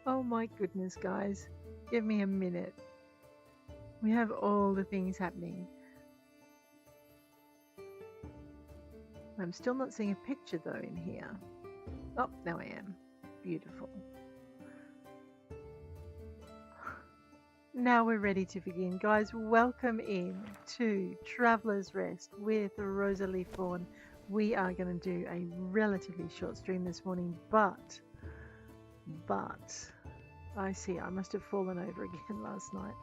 Oh my goodness, guys. Give me a minute. We have all the things happening. I'm still not seeing a picture though in here. Oh, now I am. Beautiful. Now we're ready to begin. Guys, welcome in to Traveller's Rest with Rosalie Fawn. We are going to do a relatively short stream this morning, but I see I must have fallen over again last night.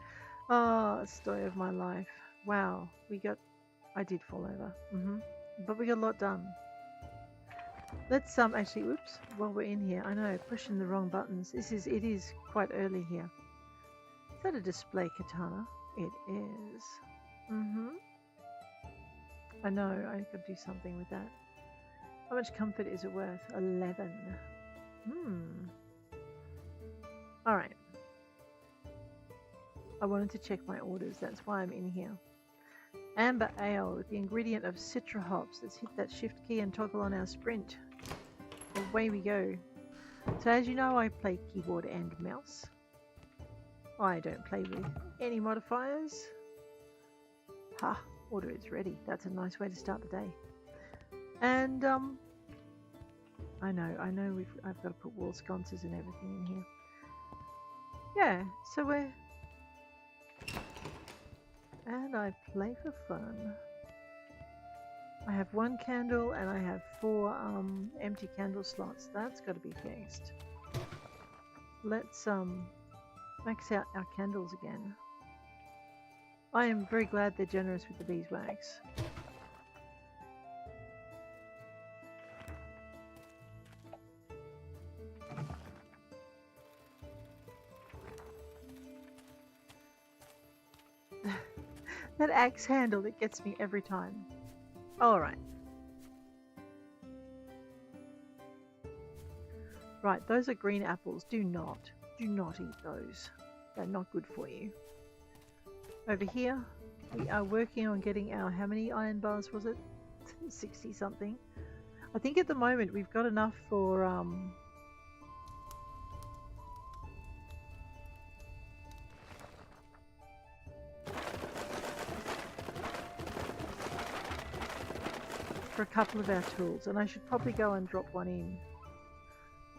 Oh, story of my life. Wow, I did fall over. But we got a lot done. Let's actually, oops, while we're in here, I know, pushing the wrong buttons. It is quite early here. Is that a display katana? It is. I know, I could do something with that. How much comfort is it worth? 11. Alright. I wanted to check my orders, that's why I'm in here. Amber ale with the ingredient of citra hops. Let's hit that shift key and toggle on our sprint. Away we go. So as you know, I play keyboard and mouse. I don't play with any modifiers. Ha, order is ready. That's a nice way to start the day. And I know I've got to put wall sconces and everything in here. Yeah, so and I play for fun. I have 1 candle and I have 4 empty candle slots. That's got to be fixed. Let's max out our candles again. I am very glad they're generous with the beeswax. That axe handle, it gets me every time. Alright. Right, those are green apples. Do not eat those. They're not good for you. Over here, we are working on getting our, how many iron bars was it? 60 something. I think at the moment we've got enough for a couple of our tools, and I should probably go and drop one in.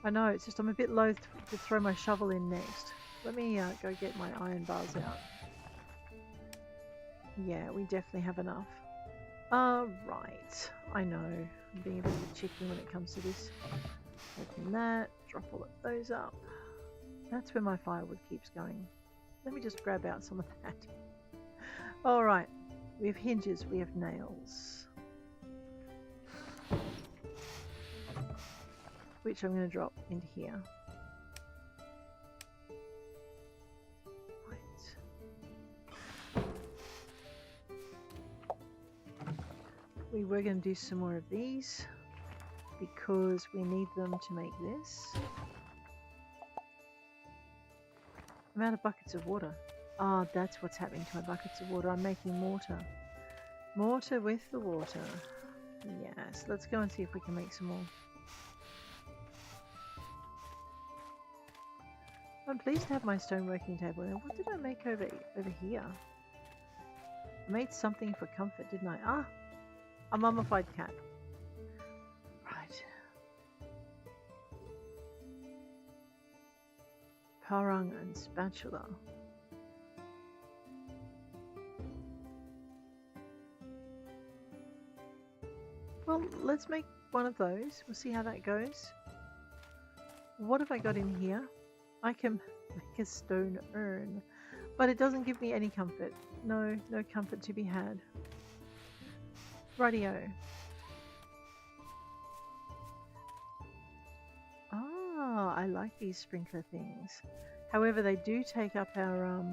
I know, it's just I'm a bit loath to throw my shovel in next. Let me go get my iron bars out. Yeah, we definitely have enough. Right. I know, I'm being a bit of a chicken when it comes to this. Open that, drop all of those up. That's where my firewood keeps going. Let me just grab out some of that. Alright, we have hinges, we have nails. Which I'm going to drop into here. Right. We were going to do some more of these because we need them to make this. I'm out of buckets of water. Ah, that's what's happening to my buckets of water. I'm making mortar. Mortar with the water. Yes, let's go and see if we can make some more. I'm pleased to have my stone working table. Now, what did I make over here? I made something for comfort, didn't I? Ah, a mummified cat. Right. Parang and spatula. Well, let's make one of those. We'll see how that goes. What have I got in here? I can make a stone urn, but it doesn't give me any comfort. No comfort to be had. Rightio. Ah, I like these sprinkler things. However, they do take up our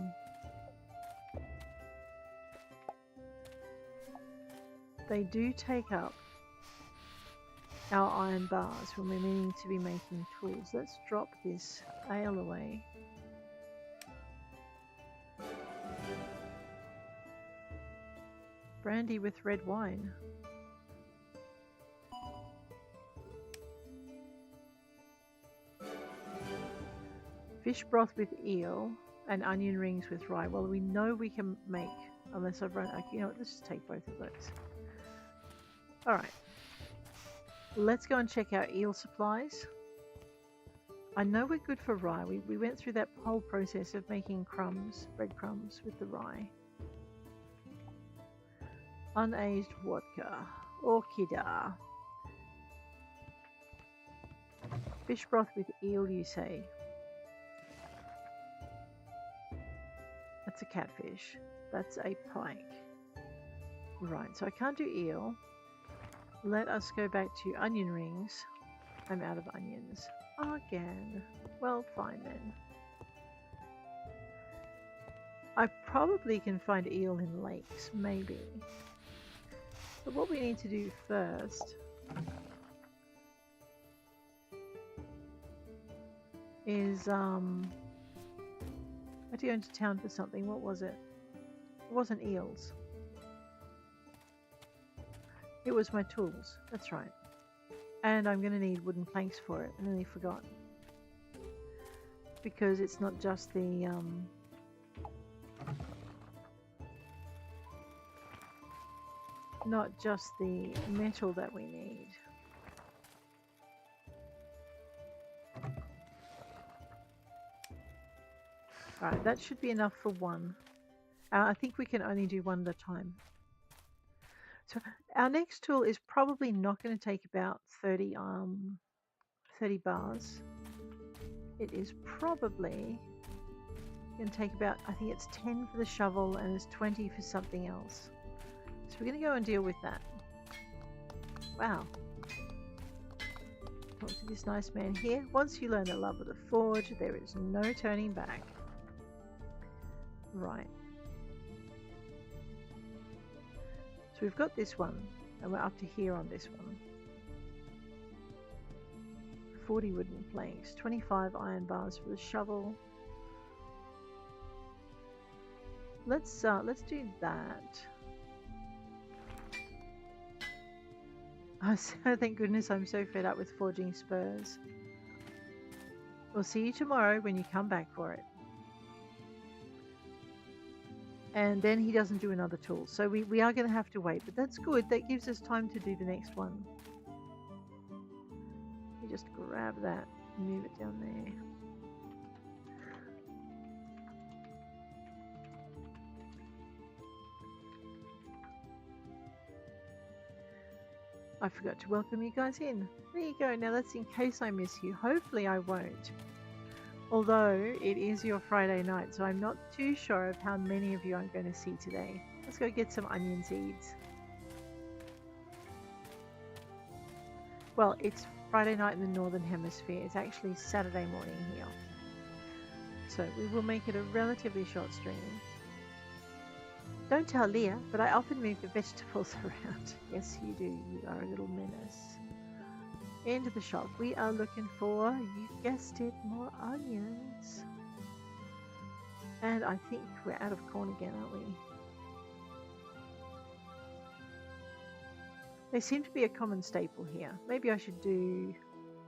they do take up our iron bars when we're meaning to be making tools. Let's drop this ale away. Brandy with red wine. Fish broth with eel and onion rings with rye. Well, we know we can make, unless I've run. Okay, you know what? Let's just take both of those. All right. Let's go and check our eel supplies. I know we're good for rye. We went through that whole process of making crumbs, breadcrumbs with the rye. Unaged vodka. Orchida. Fish broth with eel, you say? That's a catfish. That's a pike. Right, so I can't do eel. Let us go back to onion rings. I'm out of onions. Again. Well, fine then. I probably can find eel in lakes, maybe. But what we need to do first is I had to go into town for something. What was it? It wasn't eels. It was my tools. That's right. And I'm going to need wooden planks for it. I nearly forgot. Because it's not just the metal that we need. Alright, that should be enough for one. I think we can only do one at a time. So our next tool is probably not going to take about 30 bars. It is probably going to take about, I think it's 10 for the shovel and it's 20 for something else. So we're going to go and deal with that. Wow. Talk to this nice man here. Once you learn the love of the forge, there is no turning back. Right. So we've got this one, and we're up to here on this one. 40 wooden planks, 25 iron bars for the shovel. Let's do that. Oh, so thank goodness I'm so fed up with forging spurs. We'll see you tomorrow when you come back for it. And then he doesn't do another tool. So we are going to have to wait, but that's good. That gives us time to do the next one. You just grab that and move it down there. I forgot to welcome you guys in. There you go. Now that's in case I miss you. Hopefully I won't. Although it is your Friday night, so I'm not too sure of how many of you I'm going to see today. Let's go get some onion seeds. Well, it's Friday night in the Northern Hemisphere. It's actually Saturday morning here. So we will make it a relatively short stream. Don't tell Leah, but I often move the vegetables around. Yes, you do. You are a little menace. Into the shop. We are looking for, you guessed it, more onions. And I think we're out of corn again, aren't we? They seem to be a common staple here. Maybe I should do,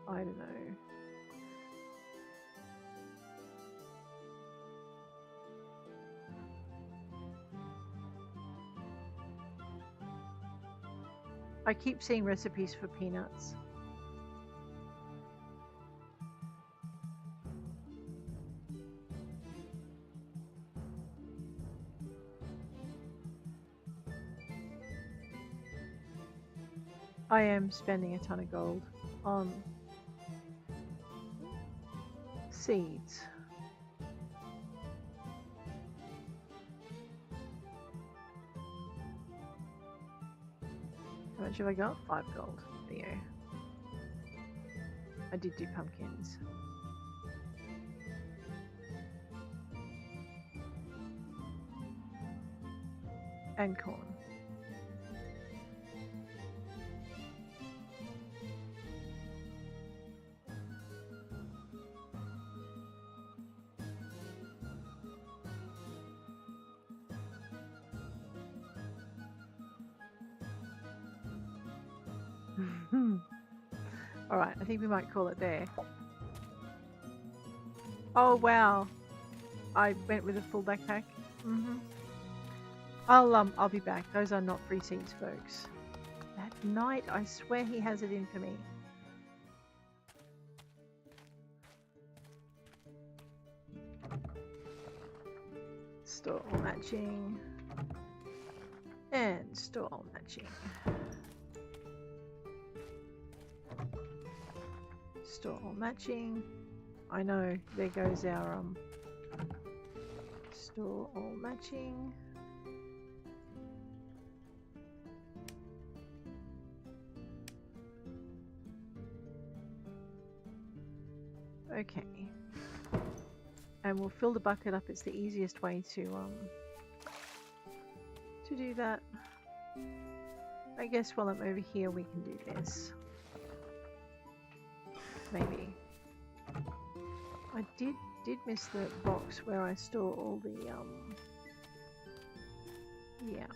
I don't know. I keep seeing recipes for peanuts. I am spending a ton of gold on seeds. How much have I got? 5 gold. There you go. I did do pumpkins. And corn. Alright, I think we might call it there. Oh wow, I went with a full backpack. I'll be back. Those are not free seeds, folks. That knight, I swear he has it in for me. Store all matching. And store all matching. Store all matching. I know, there goes our store all matching. Okay. And we'll fill the bucket up. It's the easiest way to do that. I guess while I'm over here we can do this. Maybe. I did miss the box where I store all the yeah.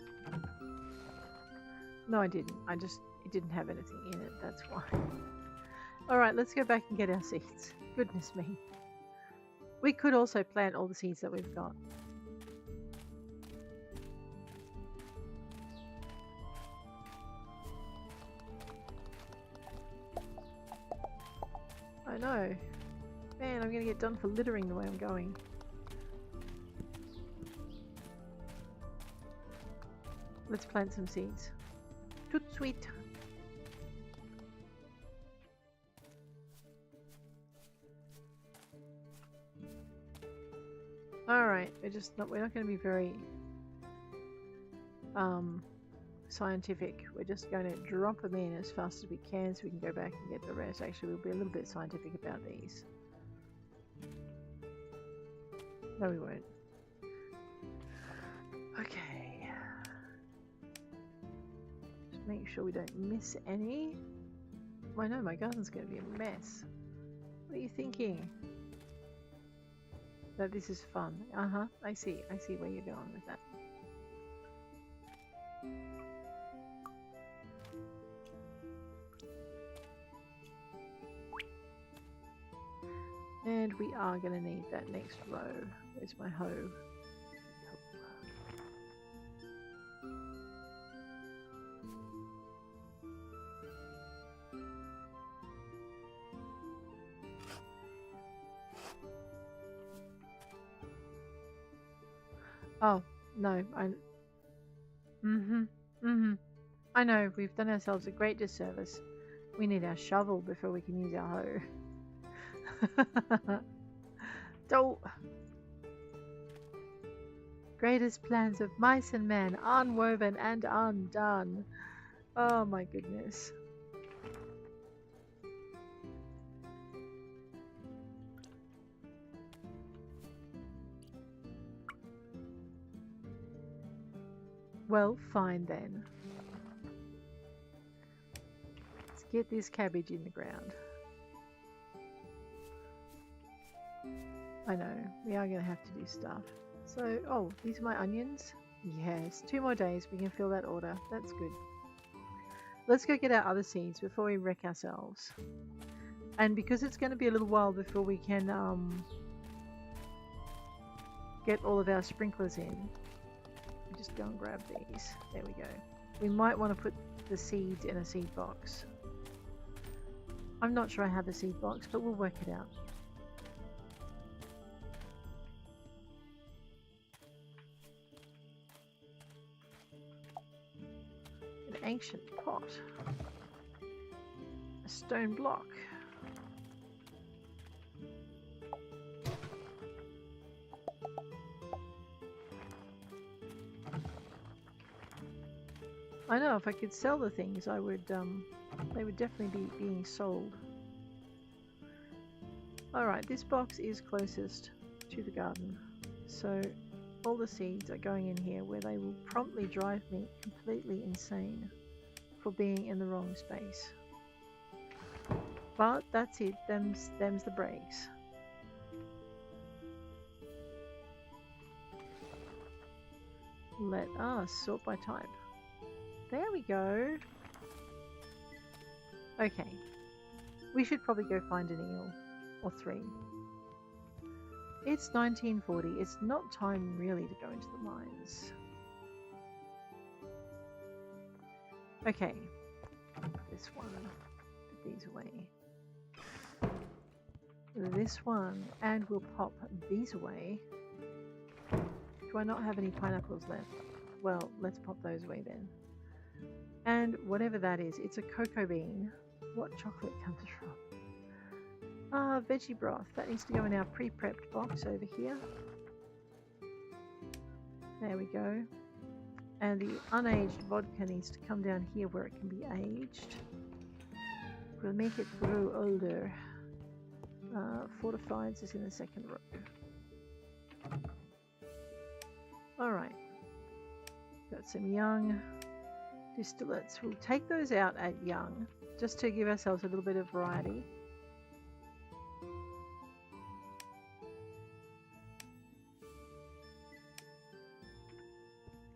No, I didn't. It didn't have anything in it, that's why. Alright, let's go back and get our seeds. Goodness me. We could also plant all the seeds that we've got. I know. Man, I'm gonna get done for littering the way I'm going. Let's plant some seeds. Toot sweet. Alright, we're not going to be very scientific. We're just going to drop them in as fast as we can so we can go back and get the rest. Actually, we'll be a little bit scientific about these. No, we won't. Okay. Just make sure we don't miss any. I know my garden's going to be a mess. What are you thinking? That this is fun. I see where you're going with that. And we are going to need that next row. Where's my hoe? Oh, no, I know, we've done ourselves a great disservice. We need our shovel before we can use our hoe. Don't. Greatest plans of mice and men, unwoven and undone. Oh my goodness. Well, fine then. Let's get this cabbage in the ground. I know, we are going to have to do stuff. So, oh, these are my onions? Yes, 2 more days, we can fill that order. That's good. Let's go get our other seeds before we wreck ourselves. And because it's going to be a little while before we can get all of our sprinklers in, just go and grab these. There we go. We might want to put the seeds in a seed box. I'm not sure I have a seed box, but we'll work it out. An ancient pot. A stone block. I know, if I could sell the things, I would, they would definitely be being sold. Alright, this box is closest to the garden, so all the seeds are going in here where they will promptly drive me completely insane for being in the wrong space. But that's it, them's the breaks. Let us sort by type. There we go. Okay. We should probably go find an eel. Or 3. It's 1940. It's not time really to go into the mines. Okay. This one. Put these away. This one. And we'll pop these away. Do I not have any pineapples left? Well, let's pop those away then. And whatever that is, it's a cocoa bean. What chocolate comes from? Ah, veggie broth. That needs to go in our pre-prepped box over here. There we go. And the unaged vodka needs to come down here where it can be aged. We'll make it grow older. Fortifieds is in the second row. Alright. Got some young distillates. We'll take those out at young, just to give ourselves a little bit of variety.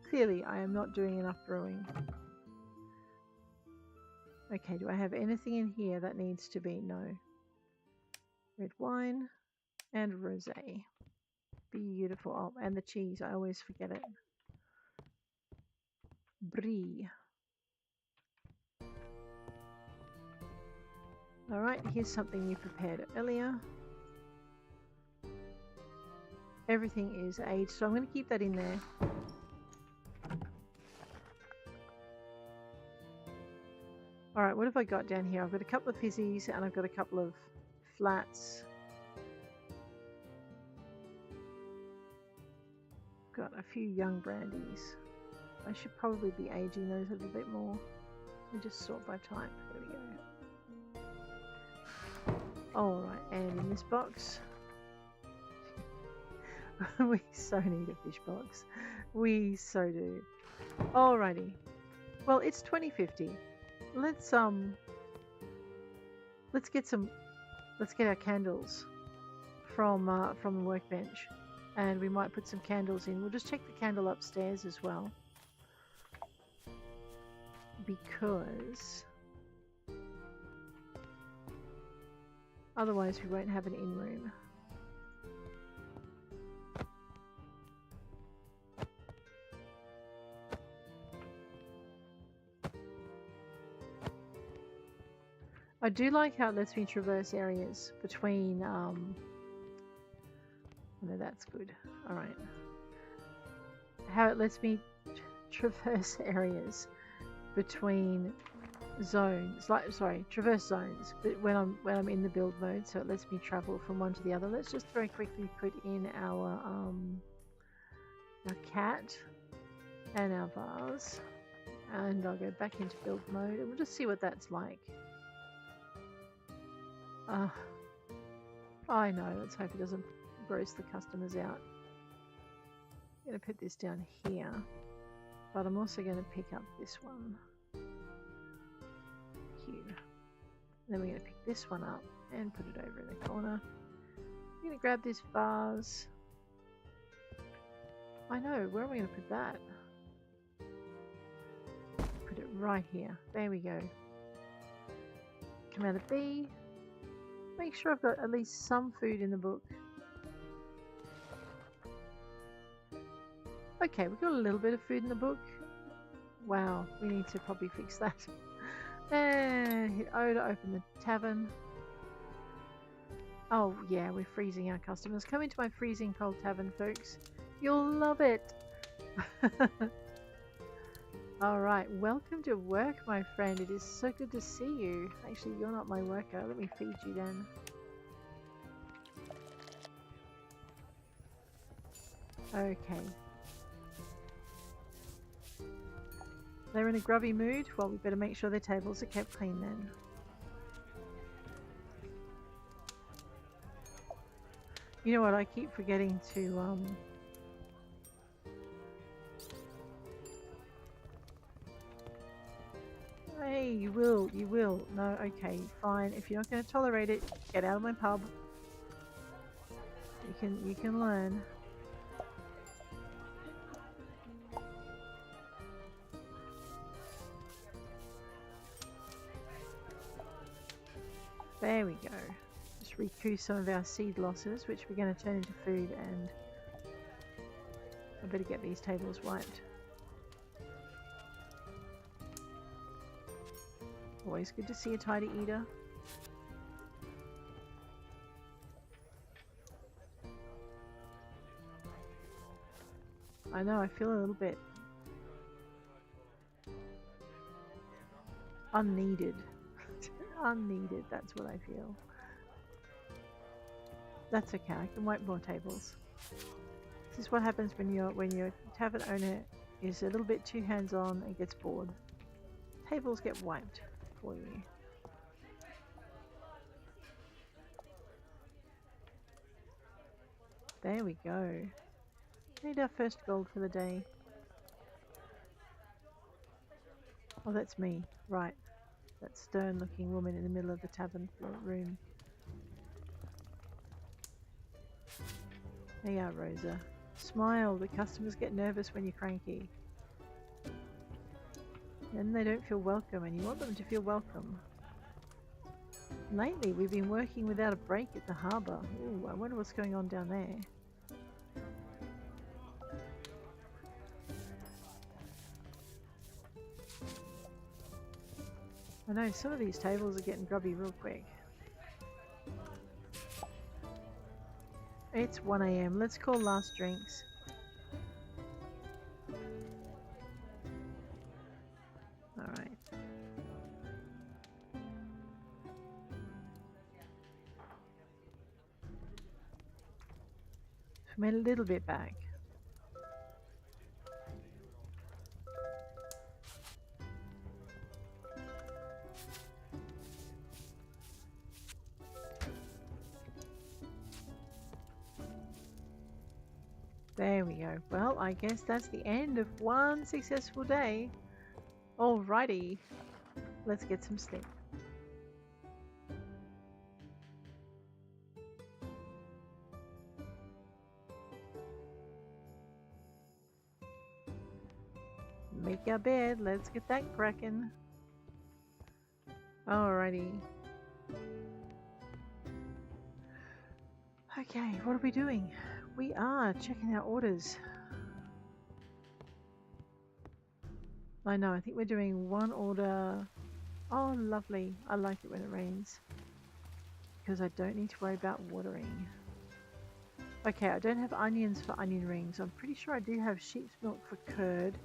Clearly, I am not doing enough brewing. Okay, do I have anything in here that needs to be? No. Red wine and rosé. Beautiful. Oh, and the cheese. I always forget it. Brie. Alright, here's something you prepared earlier. Everything is aged, so I'm going to keep that in there. Alright, what have I got down here? I've got a couple of fizzies and I've got a couple of flats. Got a few young brandies. I should probably be aging those a little bit more. And just sort by type. There we go. Alright, and in this box we so need a fish box. We so do. Alrighty. Well, it's 2050. Let's get our candles from the workbench, and we might put some candles in. We'll just check the candle upstairs as well, because otherwise we won't have an in-room. I do like how it lets me traverse areas between, no, that's good. Alright. How it lets me traverse areas between zones, traverse zones, but when I'm in the build mode, so it lets me travel from one to the other. Let's just very quickly put in our cat and our vase, and I'll go back into build mode, and we'll just see what that's like. I know, let's hope it doesn't gross the customers out. I'm going to put this down here, but I'm also going to pick up this one. Here. Then we're going to pick this one up and put it over in the corner. I'm going to grab this vase. I know, where am I going to put that? Put it right here. There we go. Come out of B. Make sure I've got at least some food in the book. Okay, we've got a little bit of food in the book. Wow, we need to probably fix that. And hit O to open the tavern. Oh yeah, we're freezing our customers. Come into my freezing cold tavern, folks. You'll love it. Alright, welcome to work, my friend. It is so good to see you. Actually, you're not my worker. Let me feed you then. Okay. They're in a grubby mood? Well, we better make sure their tables are kept clean then. You know what, I keep forgetting to, Hey, you will. No, okay, fine. If you're not going to tolerate it, get out of my pub. You can learn. There we go. Just recoup some of our seed losses, which we're going to turn into food, and I better get these tables wiped. Always good to see a tidy eater. I know, I feel a little bit unneeded. Unneeded, that's what I feel. That's okay, I can wipe more tables. This is what happens when your tavern owner is a little bit too hands-on and gets bored. Tables get wiped for you. There we go. Need our first gold for the day. Oh, that's me. Right. That stern-looking woman in the middle of the tavern room. There you are, Rosa. Smile. The customers get nervous when you're cranky. Then they don't feel welcome, and you want them to feel welcome. Lately, we've been working without a break at the harbour. Ooh, I wonder what's going on down there. I know, some of these tables are getting grubby real quick. It's 1 AM. Let's call last drinks. Alright. We made a little bit back. There we go. Well, I guess that's the end of one successful day. Alrighty, let's get some sleep. Make our bed, let's get that cracking. Alrighty. Okay, what are we doing? We are checking our orders. I know, I think we're doing one order. Oh, lovely. I like it when it rains, because I don't need to worry about watering. Okay, I don't have onions for onion rings. I'm pretty sure I do have sheep's milk for curd.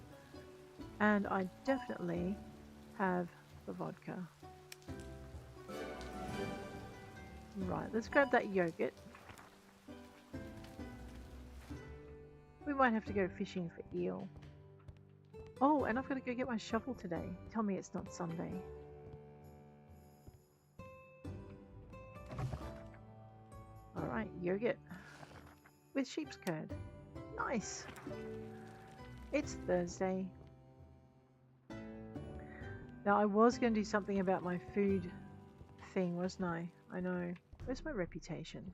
And I definitely have the vodka. Right, let's grab that yogurt. We might have to go fishing for eel. Oh, and I've got to go get my shovel today. Tell me it's not Sunday. Alright, yogurt with sheep's curd. Nice. It's Thursday. Now, I was going to do something about my food thing, wasn't I? I know. Where's my reputation?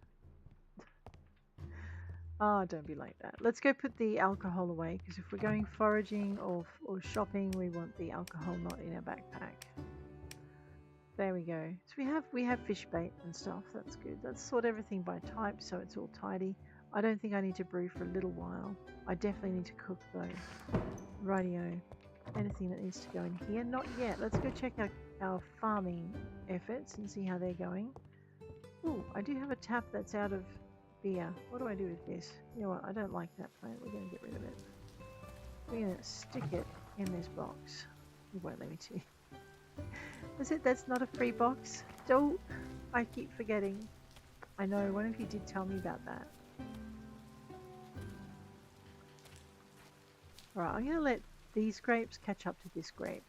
Ah, oh, don't be like that. Let's go put the alcohol away, because if we're going foraging or shopping, we want the alcohol not in our backpack. There we go. So we have fish bait and stuff. That's good. Let's sort everything by type so it's all tidy. I don't think I need to brew for a little while. I definitely need to cook though. Rightio. Anything that needs to go in here? Not yet. Let's go check our farming efforts and see how they're going. Ooh, I do have a tap that's out of beer. What do I do with this? You know what? I don't like that plant. We're going to get rid of it. We're going to stick it in this box. It won't let me to. Was it? That's not a free box? Don't. I keep forgetting. I know. One of you did tell me about that. Alright, I'm going to let these grapes catch up to this grape.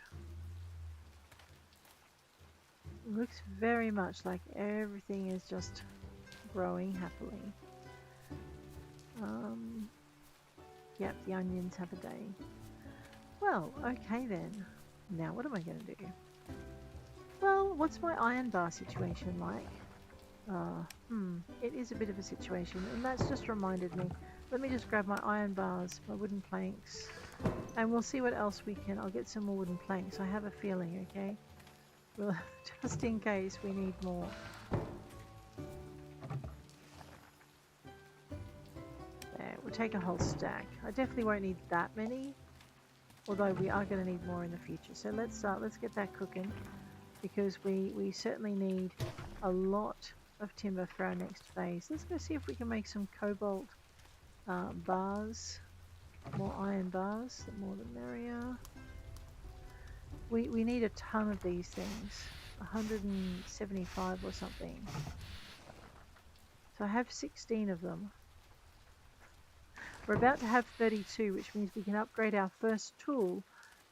It looks very much like everything is just growing happily. Yep, the onions have a day. Well, okay then. Now what am I going to do? Well, what's my iron bar situation like? It is a bit of a situation, and that's just reminded me. Let me just grab my iron bars, my wooden planks, and we'll see what else we can. I'll get some more wooden planks. I have a feeling, okay? Well, just in case we need more. We'll take a whole stack. I definitely won't need that many, although we are going to need more in the future. So let's get that cooking, because we certainly need a lot of timber for our next phase. Let's go see if we can make some cobalt bars, more iron bars. The more the merrier. We need a ton of these things, 175 or something. So I have 16 of them. We're about to have 32, which means we can upgrade our first tool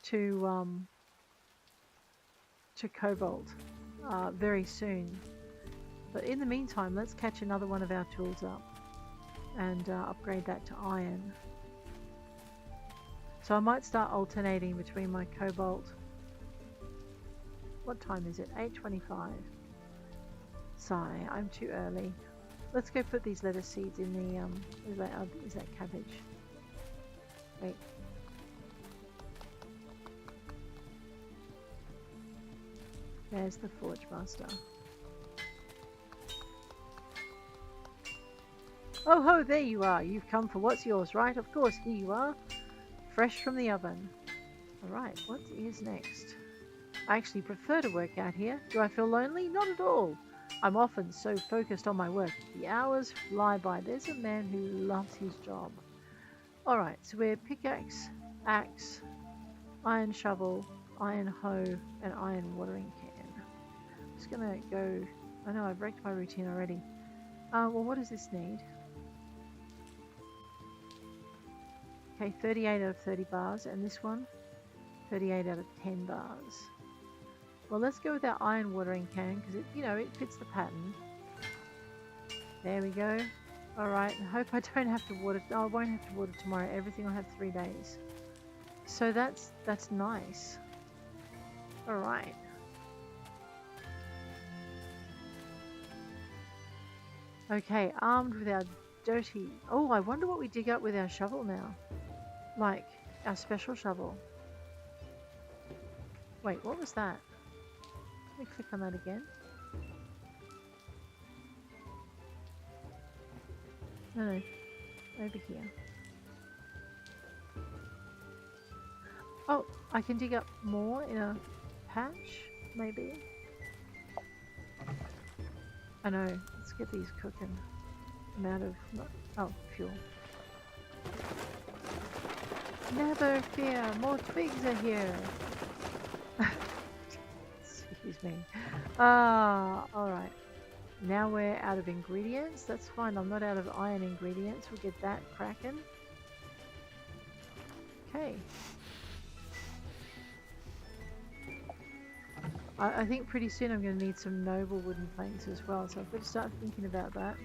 to cobalt very soon. But in the meantime, let's catch another one of our tools up and upgrade that to iron. So I might start alternating between my cobalt. What time is it? 8:25. Sigh, I'm too early. Let's go put these lettuce seeds in the, is that cabbage? Wait. There's the Forge Master. Oh ho, there you are. You've come for what's yours, right? Of course, here you are. Fresh from the oven. Alright, what is next? I actually prefer to work out here. Do I feel lonely? Not at all. I'm often so focused on my work. The hours fly by. There's a man who loves his job. Alright, so we're pickaxe, axe, iron shovel, iron hoe, and iron watering can. I'm just gonna go... I know I've wrecked my routine already. Well, what does this need? Okay, 38 out of 30 bars, and this one, 38 out of 10 bars. Well, let's go with our iron watering can, because it, you know, it fits the pattern. There we go. Alright, I hope I don't have to water. Oh, I won't have to water tomorrow. Everything will have 3 days. So that's nice. Alright. Okay, armed with our dirty... Oh, I wonder what we dig up with our shovel now. Like, our special shovel. Wait, what was that? Let me click on that again. No, over here. Oh, I can dig up more in a patch, maybe. I know, let's get these cooking. I'm out of... Oh, fuel. Never fear, more twigs are here. Excuse me. Alright. Now we're out of ingredients. That's fine. I'm not out of iron ingredients. We'll get that cracking. Okay. I think pretty soon I'm going to need some noble wooden planks as well. So I've got to start thinking about that.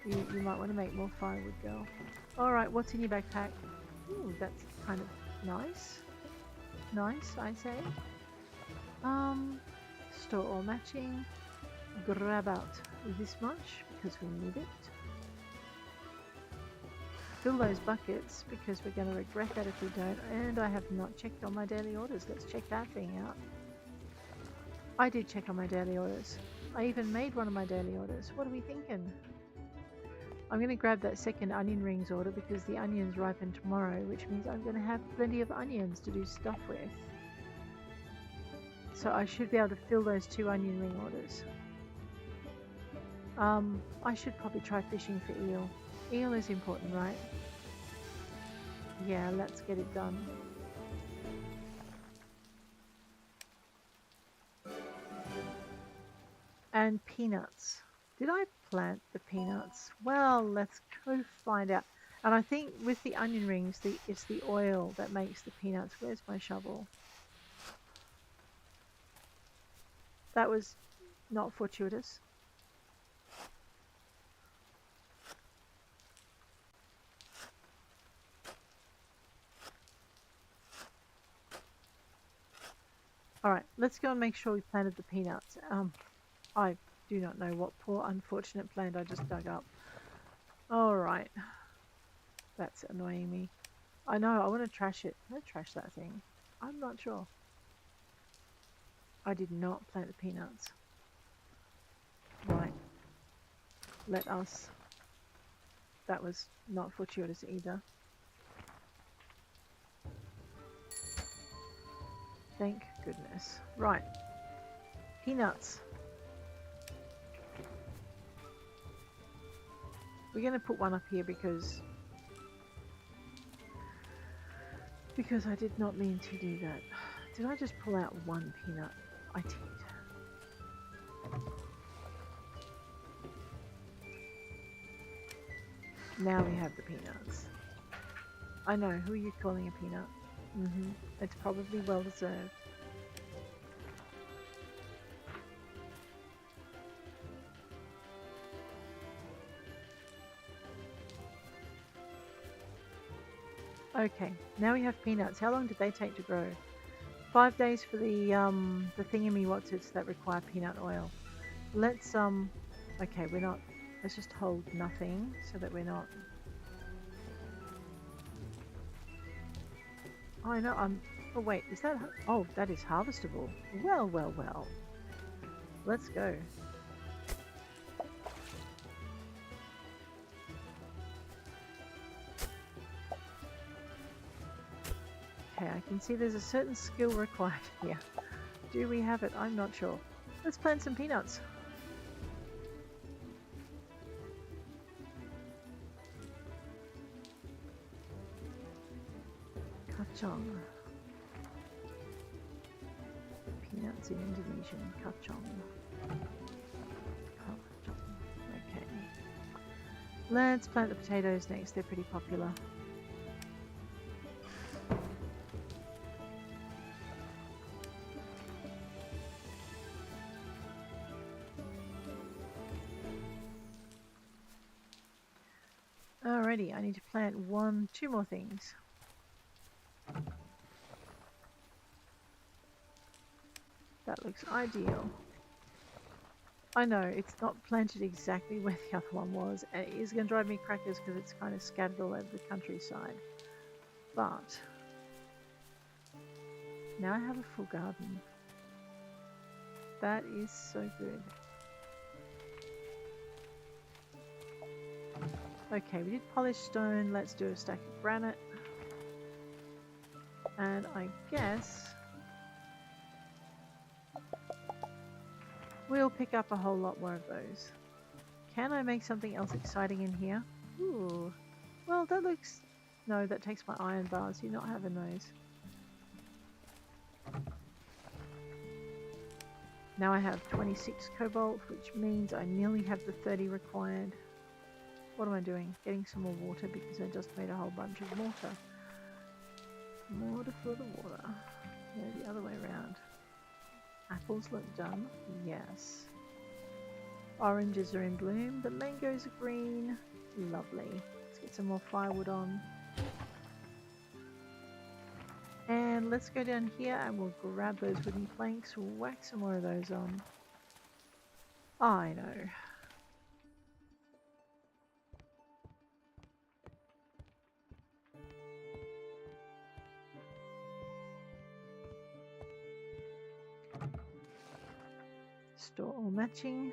You might want to make more firewood, girl. Alright, what's in your backpack? Ooh, that's kind of nice. Nice, I say. Store all matching. Grab out this much because we need it. Fill those buckets because we're going to regret that if we don't. And I have not checked on my daily orders. Let's check that thing out. I did check on my daily orders. I even made one of my daily orders. What are we thinking? I'm going to grab that second onion rings order because the onions ripen tomorrow, which means I'm going to have plenty of onions to do stuff with. So I should be able to fill those 2 onion ring orders. I should probably try fishing for eel. Eel is important, right? Yeah, let's get it done. And peanuts. Did I plant the peanuts? Well, let's go find out. And I think with the onion rings, it's the oil that makes the peanuts. Where's my shovel? That was not fortuitous. Alright, let's go and make sure we planted the peanuts. I do not know what poor unfortunate plant I just dug up. Alright. That's annoying me. I know, I want to trash it. Can I trash that thing? I'm not sure. I did not plant the peanuts. Right. Let us that was not fortuitous either. Thank goodness. Right. Peanuts. We're going to put one up here because I did not mean to do that. Did I just pull out one peanut? I did. Now we have the peanuts. I know, who are you calling a peanut? It's probably well deserved. Okay, now we have peanuts. How long did they take to grow? 5 days for the thingamywhatsits that require peanut oil. Let's okay, we're not, let's just hold nothing so that we're not. Oh, I know, oh wait, is that, oh, that is harvestable. Well, well, well. Let's go. Okay, I can see there's a certain skill required here. Do we have it? I'm not sure. Let's plant some peanuts. Kacang. Peanuts in Indonesian. Kacang. Kacang. Okay. Let's plant the potatoes next. They're pretty popular. Alrighty, I need to plant two more things. That looks ideal. I know, it's not planted exactly where the other one was, and it is going to drive me crackers because it's kind of scattered all over the countryside. But now I have a full garden. That is so good. Okay, we did polished stone. Let's do a stack of granite. And I guess we'll pick up a whole lot more of those. Can I make something else exciting in here? Ooh. Well, that looks... No, that takes my iron bars. You're not having those. Now I have 26 cobalt, which means I nearly have the 30 required. What am I doing? Getting some more water because I just made a whole bunch of mortar. Mortar for the water. No, the other way around. Apples look done. Yes. Oranges are in bloom. The mangoes are green. Lovely. Let's get some more firewood on. And let's go down here and we'll grab those wooden planks. We'll whack some more of those on. I know. Store all matching.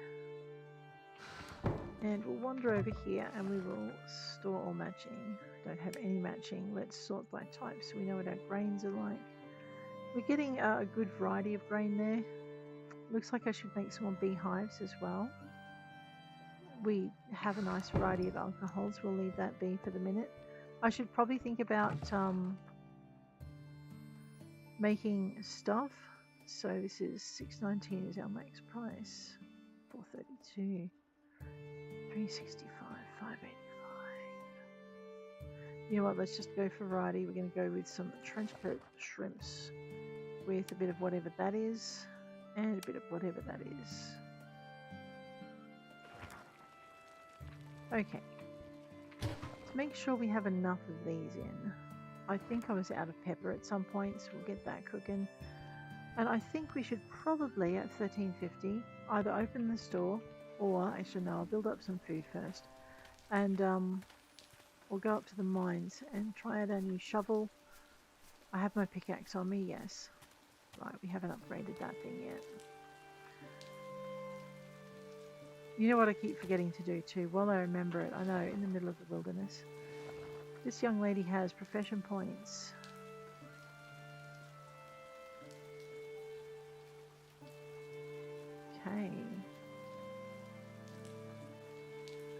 And we'll wander over here and we will store all matching. Don't have any matching. Let's sort by type so we know what our grains are like. We're getting a good variety of grain there. Looks like I should make some more beehives as well. We have a nice variety of alcohols. We'll leave that be for the minute. I should probably think about making stuff. So this is $6.19 is our max price. $4.32. $3.65. $5.85. You know what? Let's just go for variety. We're going to go with some trench coat shrimps with a bit of whatever that is and a bit of whatever that is. Okay. To make sure we have enough of these in. I think I was out of pepper at some point, so we'll get that cooking. And I think we should probably, at $13.50, either open the store or, actually no, I'll build up some food first. And we'll go up to the mines and try out our new shovel. I have my pickaxe on me, yes. Right, we haven't upgraded that thing yet. You know what I keep forgetting to do too? While I remember it, I know, in the middle of the wilderness. This young lady has profession points. Okay.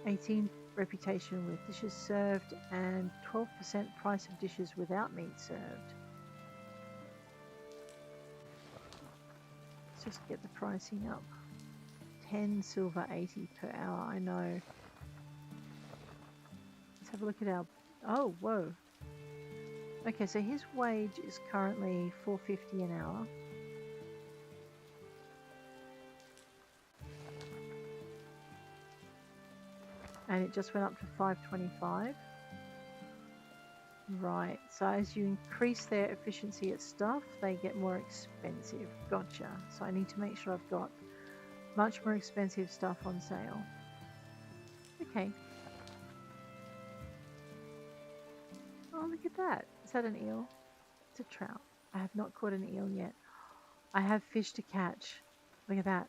18 reputation with dishes served and 12% price of dishes without meat served. Let's just get the pricing up. 10 silver, 80 per hour. I know. Let's have a look at our... Oh, whoa. Okay, so his wage is currently $4.50 an hour. And it just went up to $5.25. Right, so as you increase their efficiency at stuff, they get more expensive. Gotcha. So I need to make sure I've got much more expensive stuff on sale. Okay. Oh, look at that. Is that an eel? It's a trout. I have not caught an eel yet. I have fish to catch. Look at that.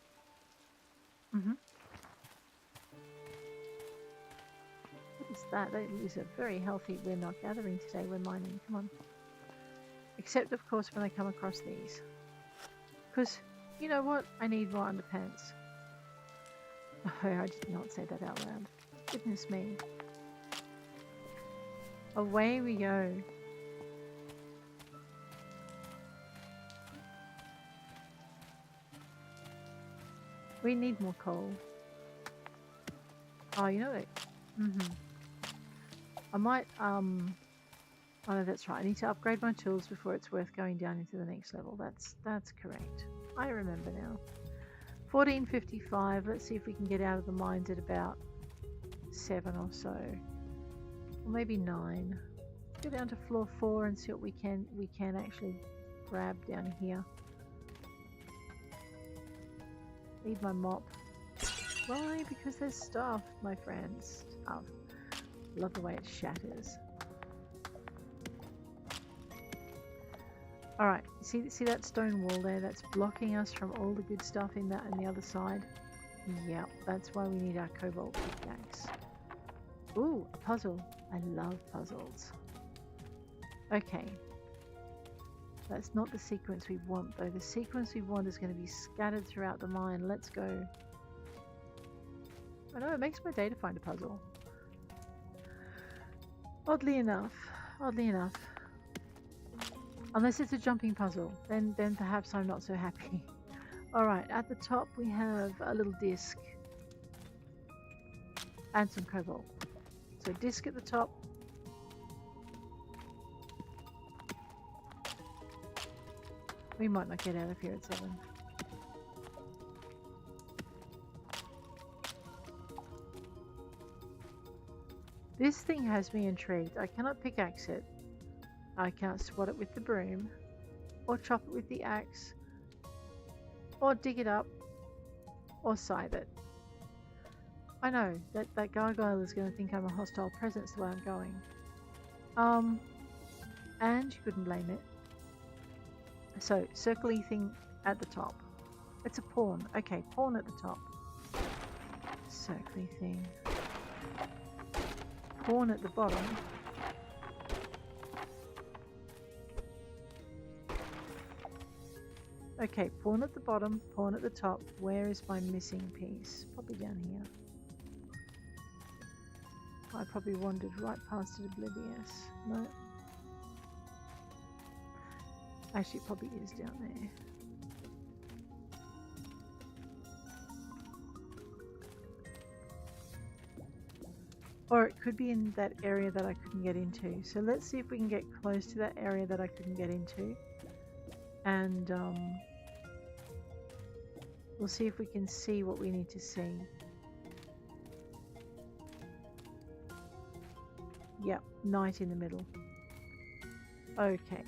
What is that? That is a very healthy... We're not gathering today, we're mining. Come on. Except, of course, when I come across these. Because, you know what? I need more underpants. Oh, I did not say that out loud. Goodness me. Away we go. We need more coal. Oh, you know what? I might, oh no, that's right. I need to upgrade my tools before it's worth going down into the next level. That's correct. I remember now. 1455. Let's see if we can get out of the mines at about 7 or so. Or maybe 9. Go down to floor 4 and see what we can actually grab down here. Need my mop. Why? Because there's stuff, my friends. Stuff. Love the way it shatters. Alright, see that stone wall there? That's blocking us from all the good stuff in that and the other side. Yep, that's why we need our cobalt pickaxe. Ooh, a puzzle. I love puzzles. Okay. That's not the sequence we want though. The sequence we want is going to be scattered throughout the mine. Let's go. I know, it makes my day to find a puzzle. Oddly enough. Unless it's a jumping puzzle, then perhaps I'm not so happy. Alright, at the top we have a little disc. And some cobalt. So disc at the top. We might not get out of here at 7. This thing has me intrigued. I cannot pickaxe it. I can't swat it with the broom, or chop it with the axe, or dig it up, or scythe it. I know, that gargoyle is going to think I'm a hostile presence the way I'm going. And you couldn't blame it. So, circly thing at the top. It's a pawn. Okay, pawn at the top. Circly thing. Pawn at the bottom. Okay, pawn at the bottom, pawn at the top. Where is my missing piece? Probably down here. I probably wandered right past it oblivious. No. Actually, it probably is down there. Or it could be in that area that I couldn't get into. So let's see if we can get close to that area that I couldn't get into. And we'll see if we can see what we need to see. Yep, knight in the middle. Okay.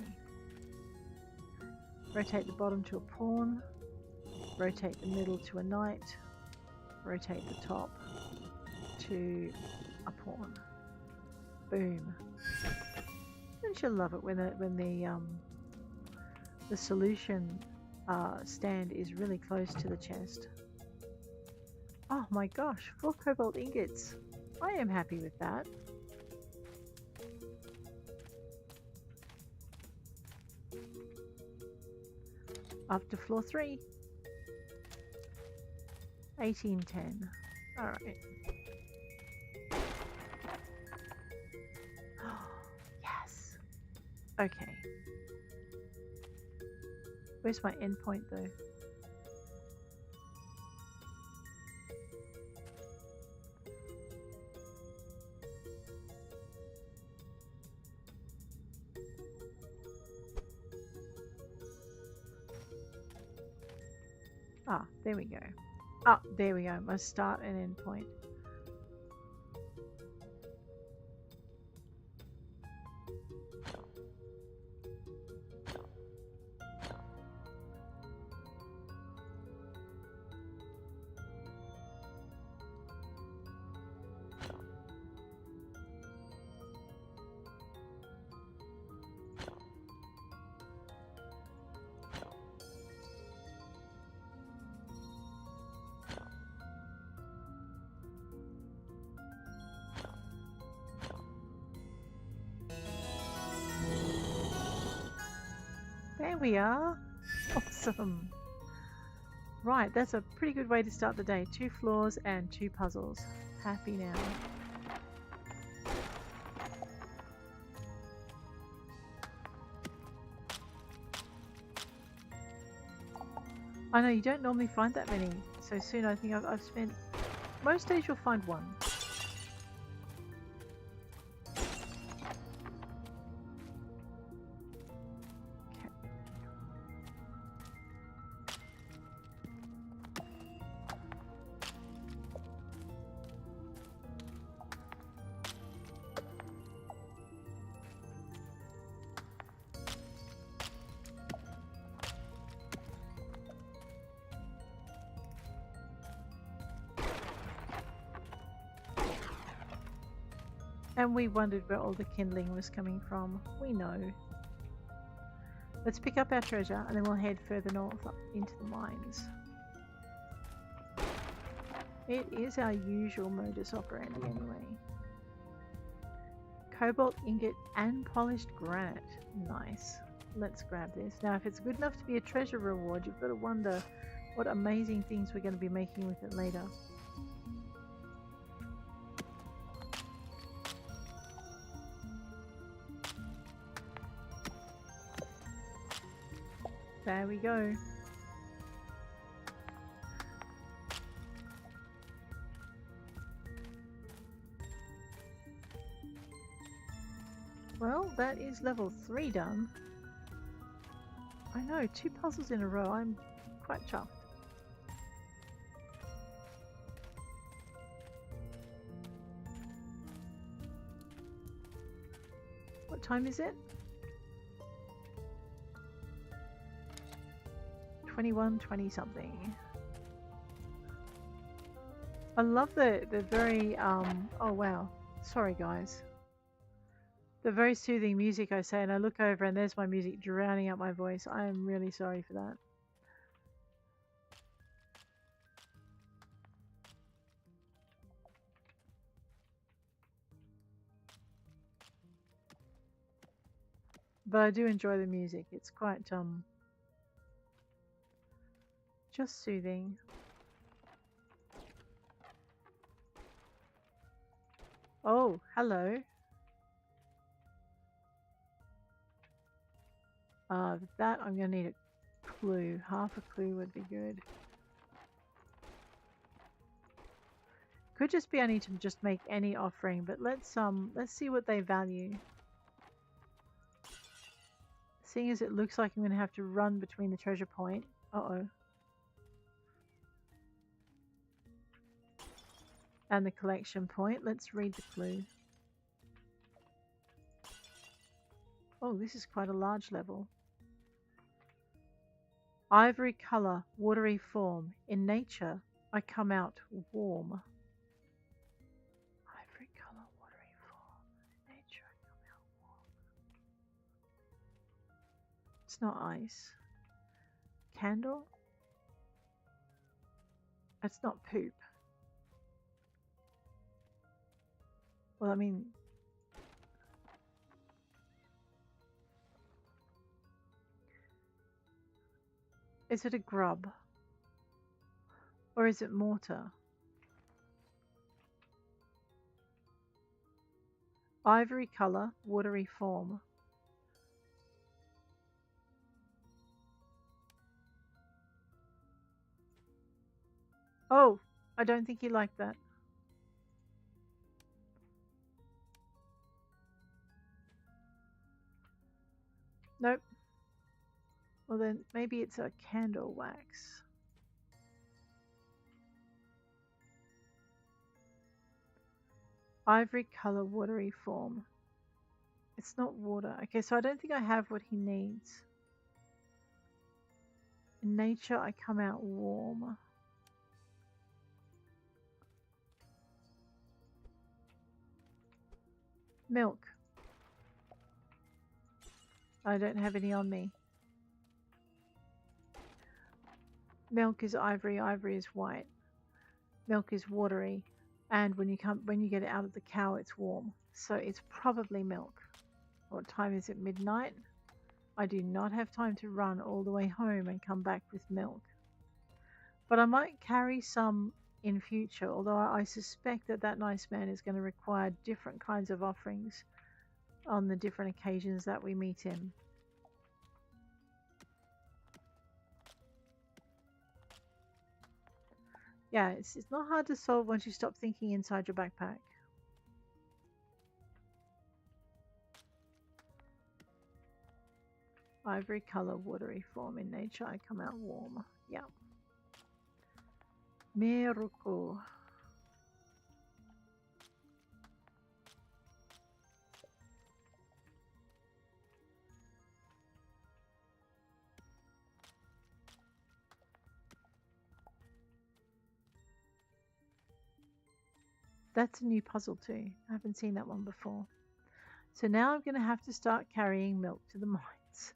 Rotate the bottom to a pawn. Rotate the middle to a knight. Rotate the top to a pawn. Boom. Don't you love it when the solution stand is really close to the chest? Oh my gosh, 4 cobalt ingots. I am happy with that. Up to floor 3. 1810. Alright. Yes. Okay. Where's my endpoint though? Ah, there we go. Ah, there we go. My start and end point. There we are. Awesome. Right, that's a pretty good way to start the day. 2 floors and 2 puzzles. Happy now. I know you don't normally find that many so soon. I think I've spent... Most days you'll find one. And we wondered where all the kindling was coming from. We know. Let's pick up our treasure and then we'll head further north up into the mines. It is our usual modus operandi anyway. Cobalt ingot and polished granite. Nice. Let's grab this. Now if it's good enough to be a treasure reward, you've got to wonder what amazing things we're going to be making with it later. There we go. Well, that is level 3 done. I know, 2 puzzles in a row. I'm quite chuffed. What time is it? 21:20 something. I love the very oh wow, sorry guys, the very soothing music I say, and I look over and there's my music drowning out my voice. I am really sorry for that. But I do enjoy the music. It's quite just soothing. Oh, hello. That I'm gonna need a clue. Half a clue would be good. Could just be I need to just make any offering, but let's see what they value. Seeing as it looks like I'm gonna have to run between the treasure point. Uh-oh. And the collection point. Let's read the clue. Oh, this is quite a large level. Ivory color, watery form. In nature, I come out warm. Ivory color, watery form. In nature, I come out warm. It's not ice. Candle? It's not poop. Well, I mean... Is it a grub? Or is it mortar? Ivory color, watery form. Oh, I don't think he liked that. Nope. Well then, maybe it's a candle wax. Ivory color, watery form. It's not water. Okay, so I don't think I have what he needs. In nature, I come out warm. Milk. I don't have any on me. Milk is ivory, ivory is white. Milk is watery, and when you get it out of the cow, it's warm. So it's probably milk. What time is it? Midnight? I do not have time to run all the way home and come back with milk. But I might carry some in future, although I suspect that that nice man is going to require different kinds of offerings on the different occasions that we meet him. Yeah, it's not hard to solve once you stop thinking inside your backpack. Ivory color, watery form. In nature, I come out warm. Yeah. Miruku. That's a new puzzle too. I haven't seen that one before. So now I'm going to have to start carrying milk to the mines.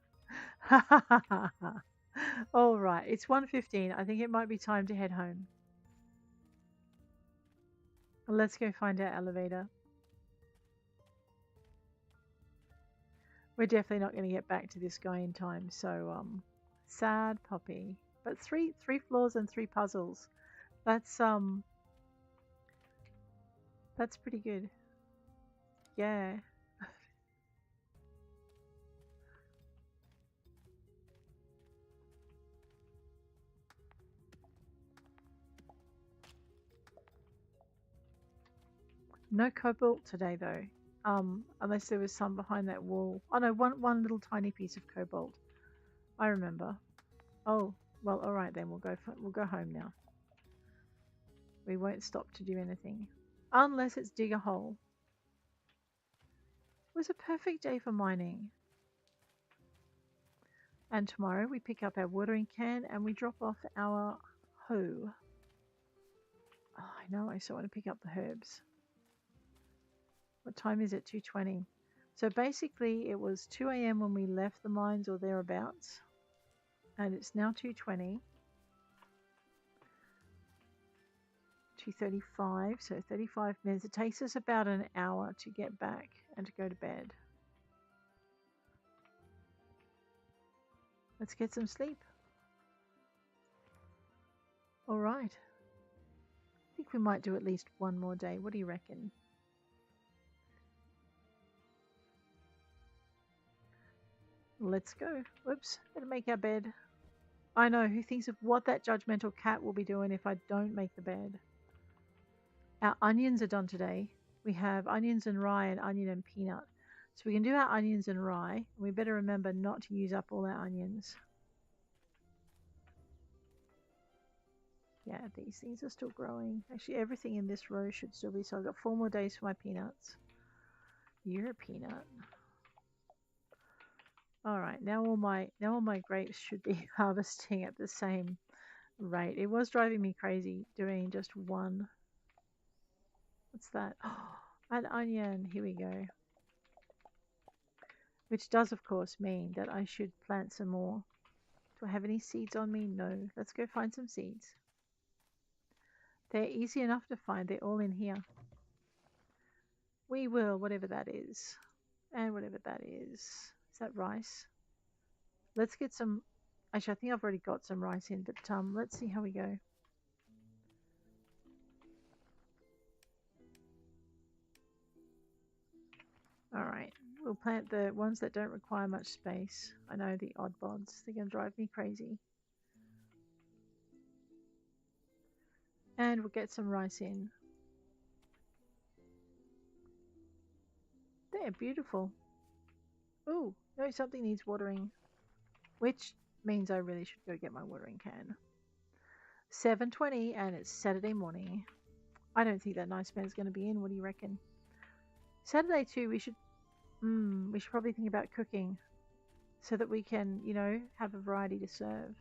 All right, it's 1:15. I think it might be time to head home. Let's go find our elevator. We're definitely not going to get back to this guy in time. So, sad puppy. But three floors and 3 puzzles. That's pretty good. Yeah. No cobalt today though. Unless there was some behind that wall. Oh no, one little tiny piece of cobalt. I remember. Oh, well, all right then. We'll go home now. We won't stop to do anything unless it's dig a hole. It was a perfect day for mining. And tomorrow we pick up our watering can and we drop off our hoe. Oh, I know. I so want to pick up the herbs. What time is it? 2:20. So basically it was 2 a.m. when we left the mines or thereabouts. And it's now 2:20. 2:35, so 35 minutes. It takes us about an hour to get back and to go to bed. Let's get some sleep. All right. I think we might do at least one more day. What do you reckon? Let's go. Whoops, better make our bed. I know, who thinks of what that judgmental cat will be doing if I don't make the bed? Our onions are done today. We have onions and rye and onion and peanut. So we can do our onions and rye. We better remember not to use up all our onions. Yeah, these things are still growing. Actually, everything in this row should still be. So I've got 4 more days for my peanuts. You're a peanut. All right, now all my grapes should be harvesting at the same rate. It was driving me crazy doing just one. What's that? Oh, an onion. Here we go. Which does, of course, mean that I should plant some more. Do I have any seeds on me? No. Let's go find some seeds. They're easy enough to find. They're all in here. We will, whatever that is. And whatever that is. Is that rice? Let's get some. Actually, I think I've already got some rice in, but let's see how we go. Alright, we'll plant the ones that don't require much space. I know, the odd bods. They're going to drive me crazy. And we'll get some rice in. They're beautiful. Ooh, no, something needs watering. Which means I really should go get my watering can. 7:20 and it's Saturday morning. I don't think that nice man's going to be in. What do you reckon? Saturday too, we should probably think about cooking so that we can, you know, have a variety to serve.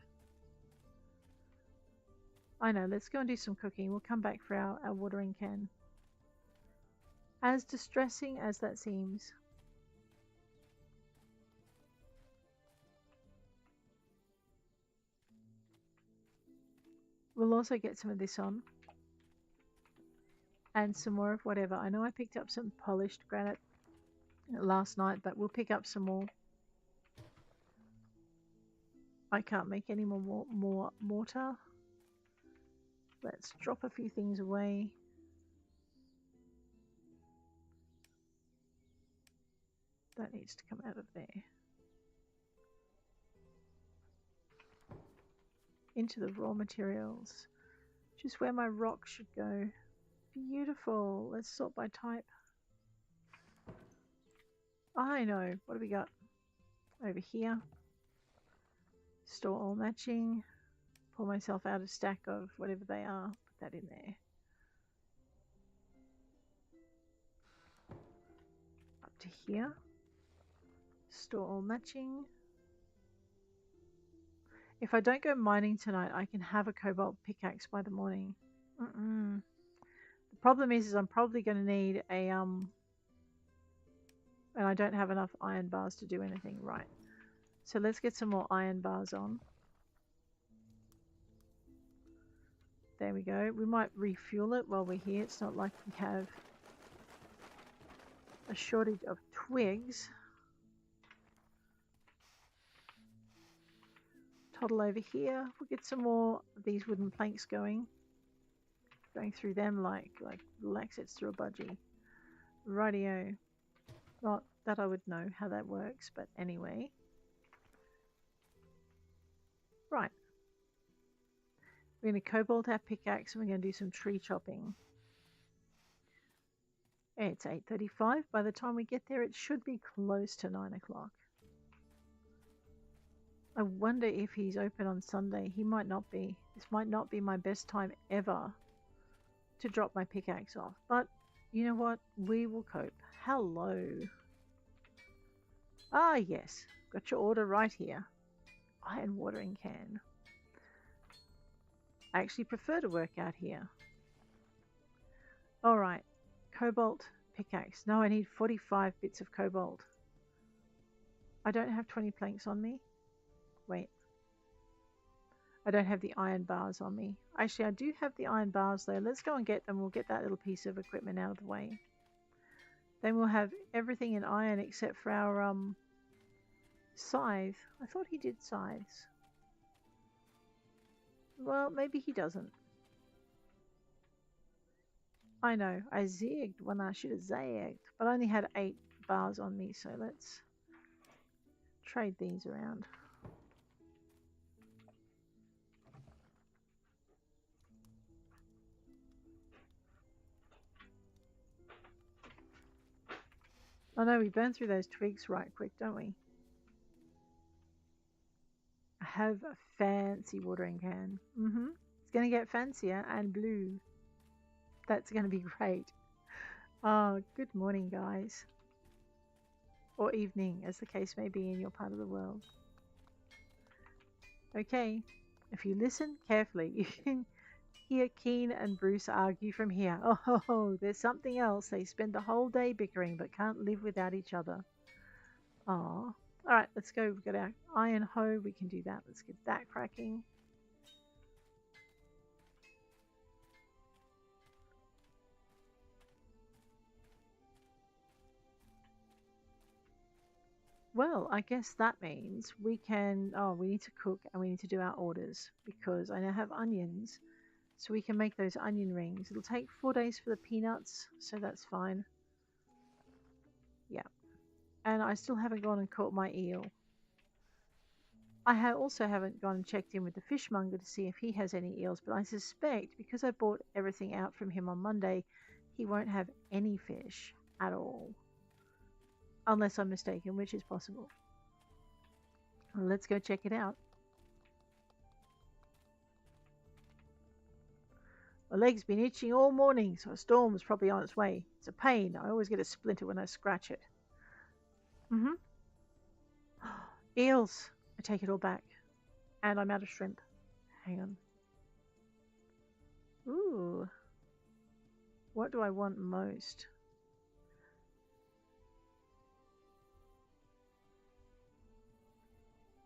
I know, let's go and do some cooking. We'll come back for our watering can. As distressing as that seems. We'll also get some of this on. And some more of whatever. I know I picked up some polished granite last night, but we'll pick up some more. I can't make any more mortar. Let's drop a few things away. That needs to come out of there. Into the raw materials. Just where my rock should go. Beautiful. Let's sort by type. I know. What do we got? Over here. Store all matching. Pull myself out a stack of whatever they are. Put that in there. Up to here. Store all matching. If I don't go mining tonight, I can have a cobalt pickaxe by the morning. The problem is I'm probably going to need a and I don't have enough iron bars to do anything. Right. So let's get some more iron bars on. There we go. We might refuel it while we're here. It's not like we have a shortage of twigs. Toddle over here. We'll get some more of these wooden planks going. Going through them like relax, it's through a budgie. Rightio. Not that I would know how that works, but anyway. Right. We're going to cobalt our pickaxe and we're going to do some tree chopping. It's 8:35. By the time we get there, it should be close to 9 o'clock. I wonder if he's open on Sunday. He might not be. This might not be my best time ever to drop my pickaxe off. But you know what? We will cope. Hello. Ah, yes. Got your order right here. Iron watering can. I actually prefer to work out here. Alright. Cobalt pickaxe. No, I need 45 bits of cobalt. I don't have 20 planks on me. Wait. I don't have the iron bars on me. Actually, I do have the iron bars though. Let's go and get them. We'll get that little piece of equipment out of the way. Then we'll have everything in iron except for our scythe. I thought he did scythes. Well, maybe he doesn't. I know, I zigged when I should have zagged, but I only had 8 bars on me, so let's trade these around. Oh no, we burn through those twigs right quick, don't we? I have a fancy watering can. It's going to get fancier and blue. That's going to be great. Oh, good morning, guys. Or evening, as the case may be in your part of the world. Okay, if you listen carefully, you can hear Keen and Bruce argue from here. Oh, there's something else. They spend the whole day bickering but can't live without each other. Oh, alright, let's go. We've got our iron hoe. We can do that. Let's get that cracking. Well, I guess that means we can. Oh, we need to cook and we need to do our orders because I now have onions, so we can make those onion rings. It'll take 4 days for the peanuts, so that's fine. Yeah, and I still haven't gone and caught my eel. Also haven't gone and checked in with the fishmonger to see if he has any eels, but I suspect because I bought everything out from him on Monday, he won't have any fish at all. Unless I'm mistaken, which is possible. Well, let's go check it out. My leg's been itching all morning, so a storm's probably on its way. It's a pain. I always get a splinter when I scratch it. Mm-hmm. Eels. I take it all back. And I'm out of shrimp. Hang on. Ooh. What do I want most?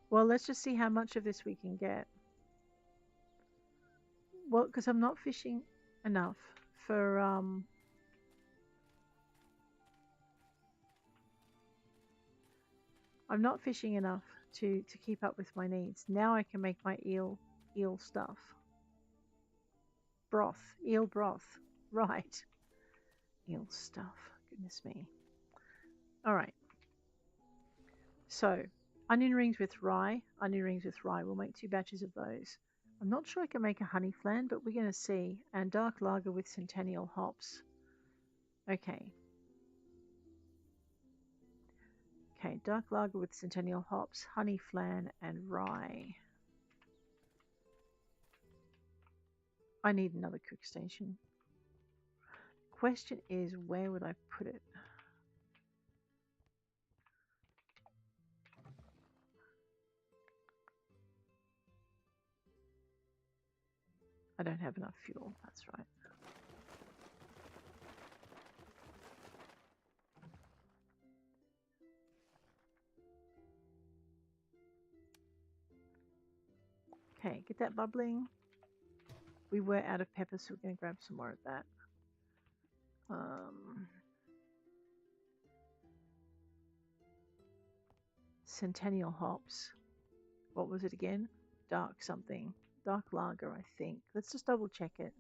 Well, let's just see how much of this we can get. Well, because I'm not fishing enough for I'm not fishing enough to keep up with my needs. Now I can make my eel stuff. Eel broth. Right. Eel stuff. Goodness me. All right. So, onion rings with rye. Onion rings with rye. We'll make 2 batches of those. I'm not sure I can make a honey flan, but we're going to see. And dark lager with Centennial hops. Okay. Okay, dark lager with Centennial hops, honey flan, and rye. I need another cook station. Question is, where would I put it? I don't have enough fuel, that's right. Okay, get that bubbling. We were out of pepper, so we're going to grab some more of that. Centennial hops. What was it again? Dark something. Dark lager, I think. Let's just double check it.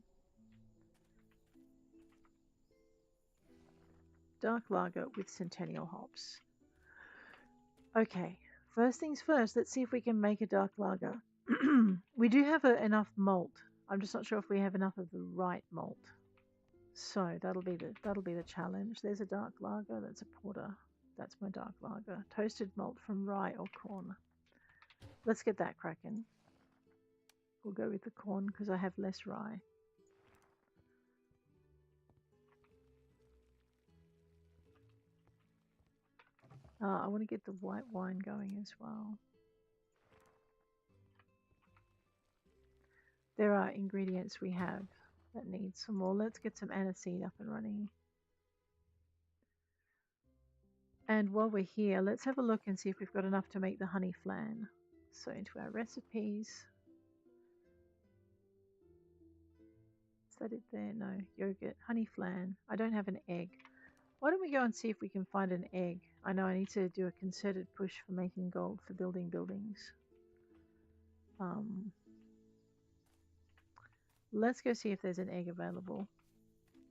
Dark lager with Centennial hops. Okay, first things first, let's see if we can make a dark lager. We do have enough malt. I'm just not sure if we have enough of the right malt. So that'll be the challenge. There's a dark lager. That's a porter. That's my dark lager. Toasted malt from rye or corn. Let's get that cracking. We'll go with the corn because I have less rye. I want to get the white wine going as well. There are ingredients we have that need some more. Let's get some aniseed up and running. And while we're here, let's have a look and see if we've got enough to make the honey flan. So into our recipes. Is that it there? No. Yogurt, honey flan. I don't have an egg. Why don't we go and see if we can find an egg? I know I need to do a concerted push for making gold for building buildings. Let's go see if there's an egg available.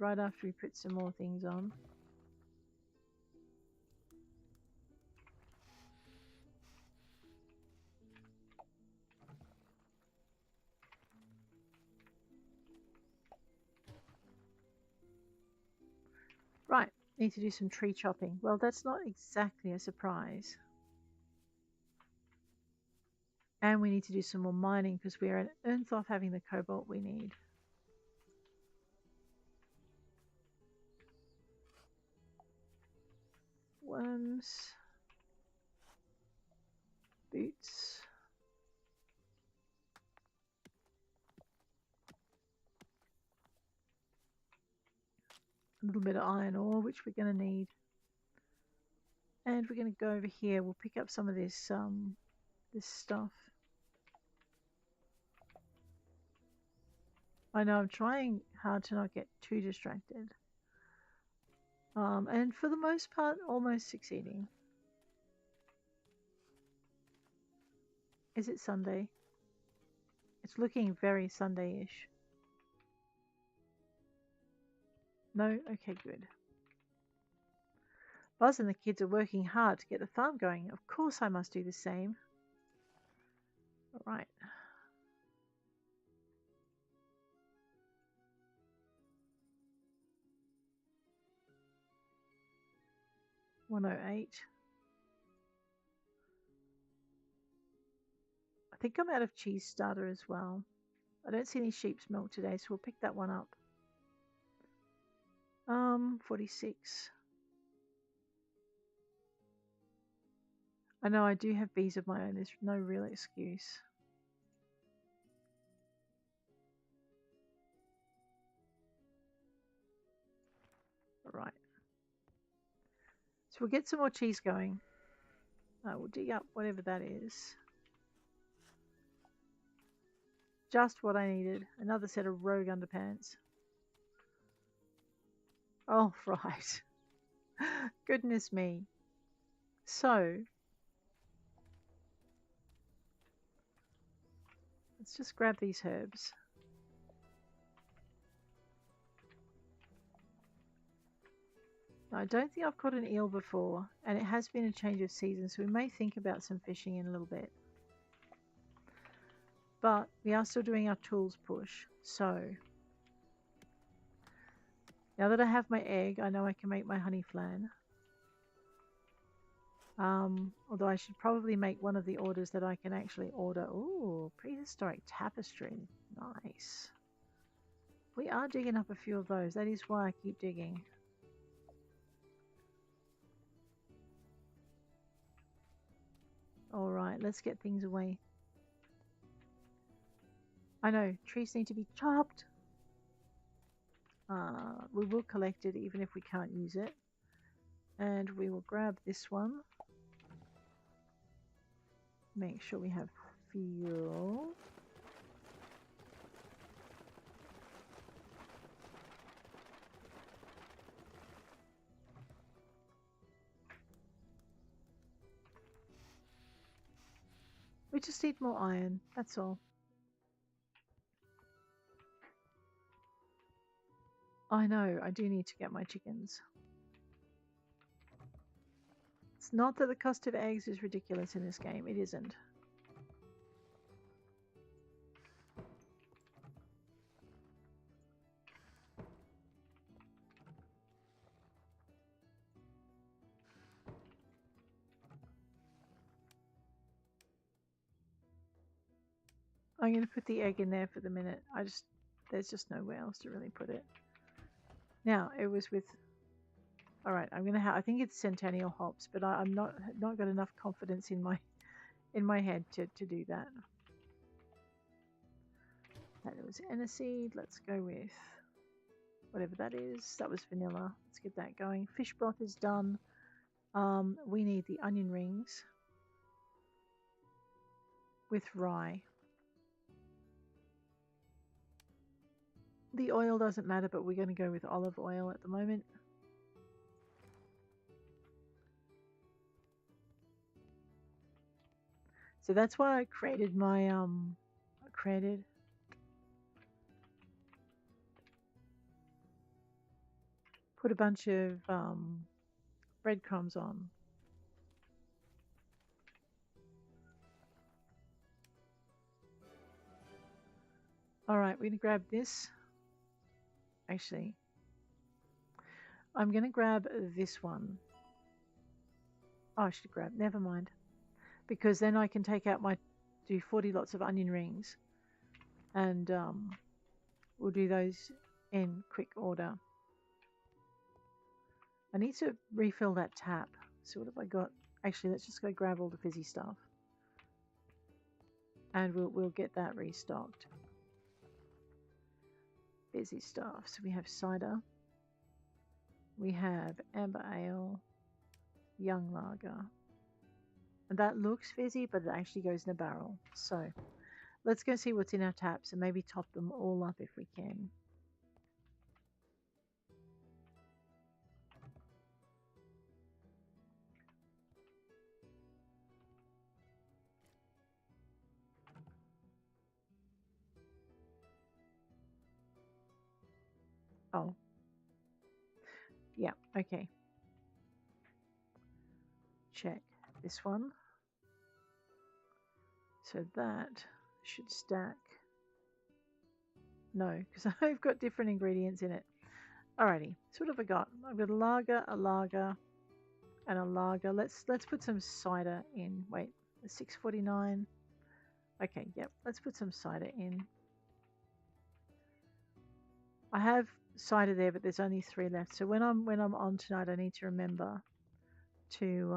Right after we put some more things on. Right, need to do some tree chopping. Well, that's not exactly a surprise. And we need to do some more mining because we are an nth off having the cobalt we need. Worms. Boots. A little bit of iron ore, which we're going to need. And we're going to go over here. We'll pick up some of this stuff. I know I'm trying hard to not get too distracted. And for the most part, almost succeeding. Is it Sunday? It's looking very Sunday-ish. No? Okay, good. Buzz and the kids are working hard to get the farm going. Of course I must do the same. All right. $108. I think I'm out of cheese starter as well. I don't see any sheep's milk today, so we'll pick that one up. 46. I know I do have bees of my own. There's no real excuse. All right. So we'll get some more cheese going. We'll dig up whatever that is. Just what I needed. Another set of rogue underpants. Oh, right. Goodness me. So, let's just grab these herbs. Now, I don't think I've caught an eel before, and it has been a change of season, so we may think about some fishing in a little bit. But we are still doing our tools push, so now that I have my egg, I know I can make my honey flan. Although I should probably make one of the orders that I can actually order. Ooh, prehistoric tapestry. Nice. We are digging up a few of those. That is why I keep digging. Alright, let's get things away. I know, trees need to be chopped. We will collect it even if we can't use it. And we will grab this one. Make sure we have fuel. We just need more iron, that's all. I know, I do need to get my chickens. It's not that the cost of eggs is ridiculous in this game, it isn't. I'm going to put the egg in there for the minute. There's just nowhere else to really put it. Now, it was with... Alright, I'm going to have... I think it's Centennial hops, but I'm not got enough confidence in my head to do that. That was aniseed. Let's go with whatever that is. That was vanilla. Let's get that going. Fish broth is done. We need the onion rings with rye. The oil doesn't matter, but we're going to go with olive oil at the moment. So that's why I created my put a bunch of breadcrumbs on. All right, we're going to grab this. Actually, I'm going to grab this one. Oh, I should grab, never mind. Because then I can take out do 40 lots of onion rings. And we'll do those in quick order. I need to refill that tap. So what have I got? Actually, let's just go grab all the fizzy stuff. And we'll get that restocked. Fizzy stuff. So we have cider. We have amber ale. Young lager. And that looks fizzy, but it actually goes in a barrel. So let's go see what's in our taps and maybe top them all up if we can. Oh. Yeah, okay. Check this one. So that should stack. No, because I've got different ingredients in it. Alrighty, so what have I got? I've got a lager, and a lager. Let's put some cider in. Wait, 649. Okay, yep. Let's put some cider in. I have cider there, but there's only 3 left. So when I'm on tonight, I need to remember to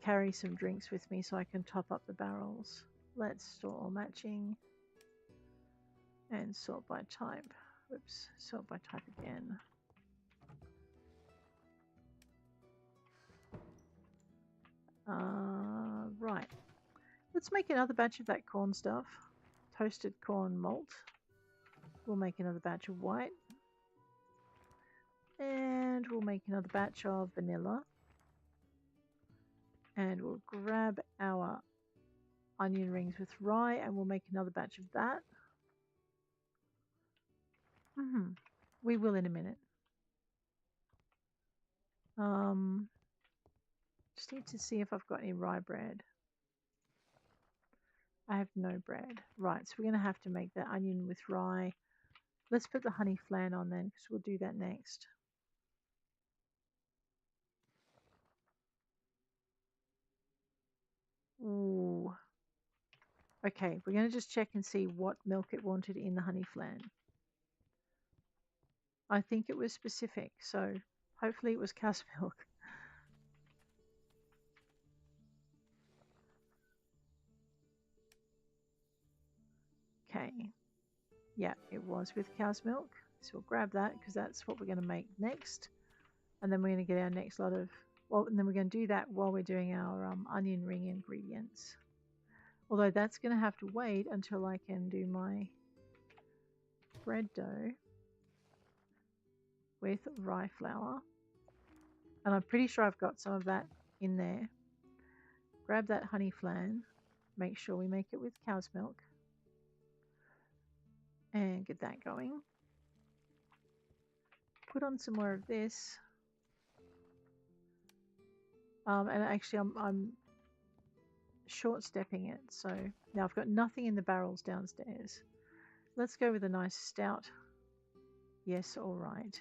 carry some drinks with me so I can top up the barrels. Let's store all matching and sort by type. Oops, sort by type again. Right. Let's make another batch of that corn stuff. Toasted corn malt. We'll make another batch of white. And we'll make another batch of vanilla. And we'll grab our onion rings with rye and we'll make another batch of that. We will in a minute. Just need to see if I've got any rye bread. I have no bread. Right, so we're going to have to make the onion with rye. Let's put the honey flan on then, because we'll do that next. Ooh. Okay, we're going to just check and see what milk it wanted in the honey flan. I think it was specific, so hopefully it was cow's milk. Okay. Yeah, it was with cow's milk. So we'll grab that because that's what we're going to make next. And then we're going to get our next lot of, well, and then we're going to do that while we're doing our onion ring ingredients. Although that's going to have to wait until I can do my bread dough with rye flour. And I'm pretty sure I've got some of that in there. Grab that honey flan. Make sure we make it with cow's milk. And get that going. Put on some more of this. And actually I'm short stepping it. So now I've got nothing in the barrels downstairs. Let's go with a nice stout. Yes, all right.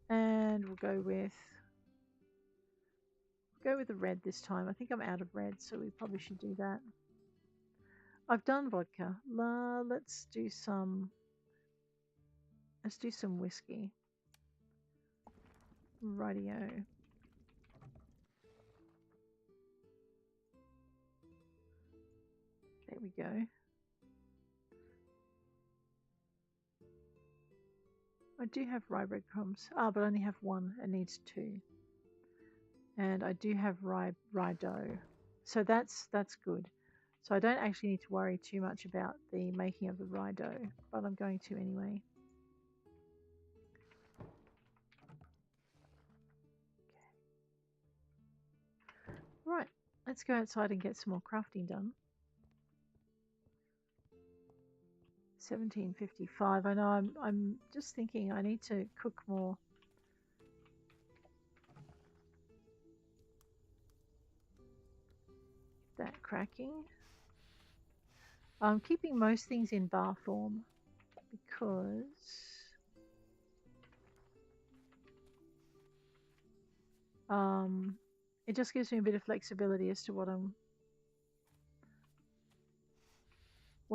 And we'll go with the red this time. I think I'm out of red, so we probably should do that. I've done vodka. Let's do some whiskey. Rightio. There we go. I do have rye breadcrumbs. But I only have 1. It needs 2. And I do have rye dough. So that's good. So I don't actually need to worry too much about the making of the rye dough, but I'm going to anyway. Okay. Right, let's go outside and get some more crafting done. 17:55. I know I'm just thinking I need to cook more. Get that cracking. I'm keeping most things in bar form because it just gives me a bit of flexibility as to what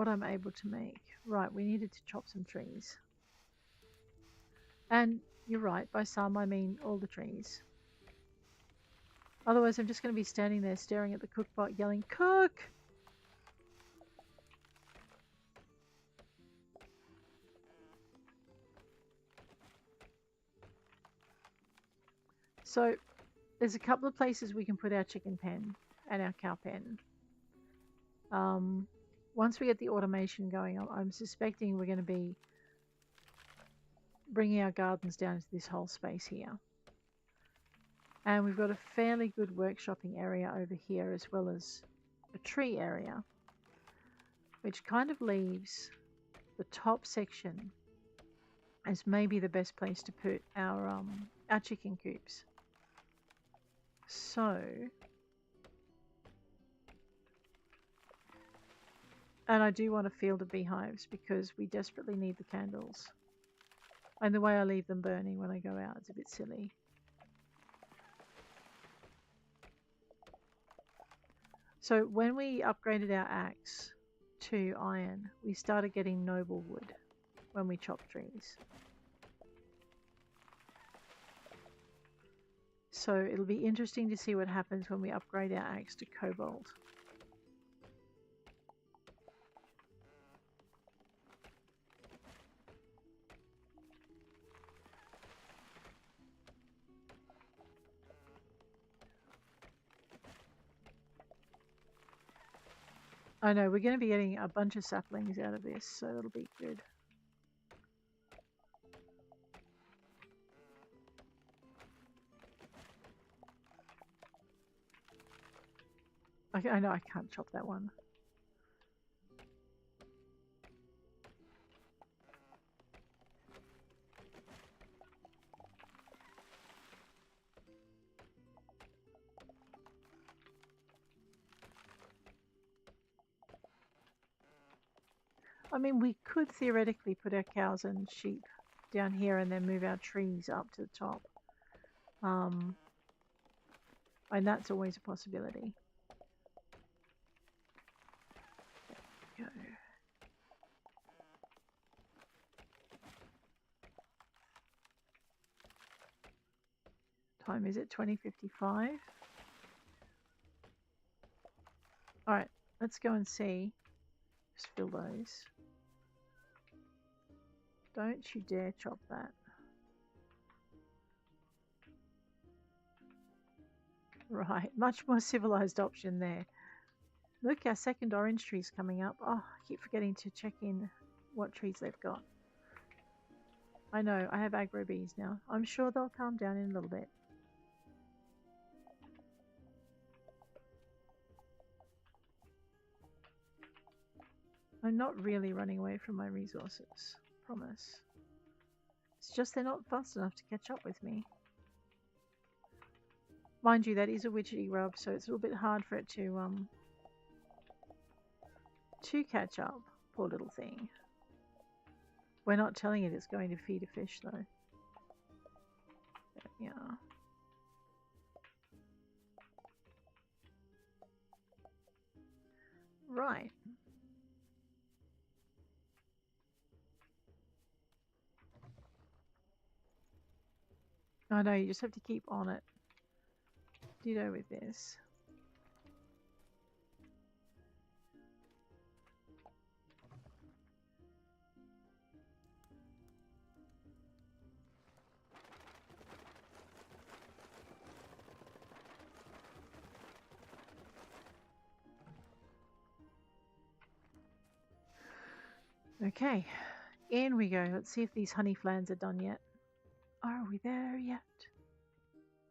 I'm able to make. Right, we needed to chop some trees. And you're right, by some I mean all the trees. Otherwise I'm just going to be standing there staring at the cookbot yelling, "Cook!" So there's a couple of places we can put our chicken pen and our cow pen. Once we get the automation going, I'm suspecting we're going to be bringing our gardens down to this whole space here. And we've got a fairly good workshopping area over here as well as a tree area. which kind of leaves the top section as maybe the best place to put our chicken coops. So, and I do want a field of beehives because we desperately need the candles. And the way I leave them burning when I go out is a bit silly. So when we upgraded our axe to iron, we started getting noble wood when we chop trees. So it'll be interesting to see what happens when we upgrade our axe to cobalt. I know, we're going to be getting a bunch of saplings out of this, so that'll be good. I know I can't chop that one. I mean, we could theoretically put our cows and sheep down here and then move our trees up to the top. And that's always a possibility. There we go. Time is it 20:55? Alright, let's go and see. Just fill those. Don't you dare chop that. Right, much more civilized option there. Look, our second orange tree's coming up. Oh, I keep forgetting to check in what trees they've got. I know, I have aggro bees now. I'm sure they'll calm down in a little bit. I'm not really running away from my resources, promise. It's just they're not fast enough to catch up with me. Mind you, that is a widgety rub, so it's a little bit hard for it to catch up. Poor little thing. We're not telling it it's going to feed a fish, though. There we are. Right. I know, you just have to keep on it. Ditto with this. Okay, in we go. Let's see if these honey flans are done yet. Are we there yet?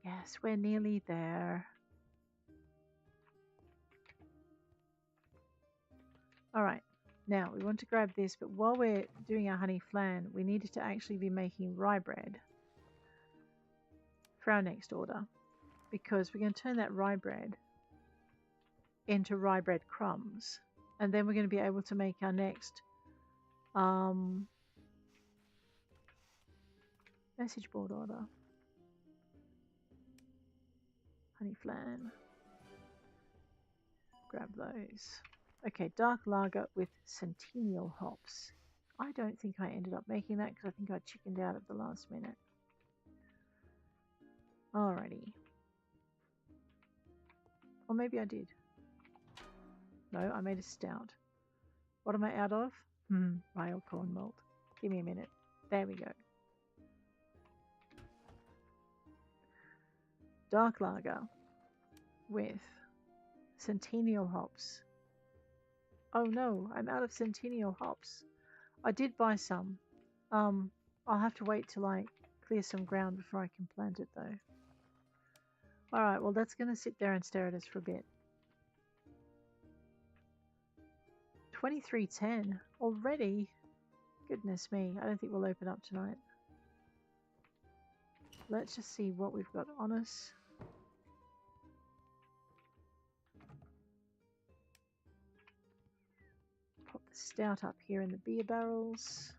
Yes, we're nearly there. Alright, now we want to grab this, but while we're doing our honey flan, we needed to actually be making rye bread for our next order, because we're going to turn that rye bread into rye bread crumbs, and then we're going to be able to make our next message board order. Honey flan. Grab those. Okay, dark lager with centennial hops. I don't think I ended up making that because I think I chickened out at the last minute. Alrighty. Or maybe I did. No, I made a stout. What am I out of? Rye or corn malt. Give me a minute. There we go. Dark lager with centennial hops. Oh no, I'm out of centennial hops. I did buy some. I'll have to wait till I clear some ground before I can plant it though. Alright, well that's going to sit there and stare at us for a bit. 23:10 already. Goodness me, I don't think we'll open up tonight. Let's just see what we've got on us. Pop the stout up here in the beer barrels.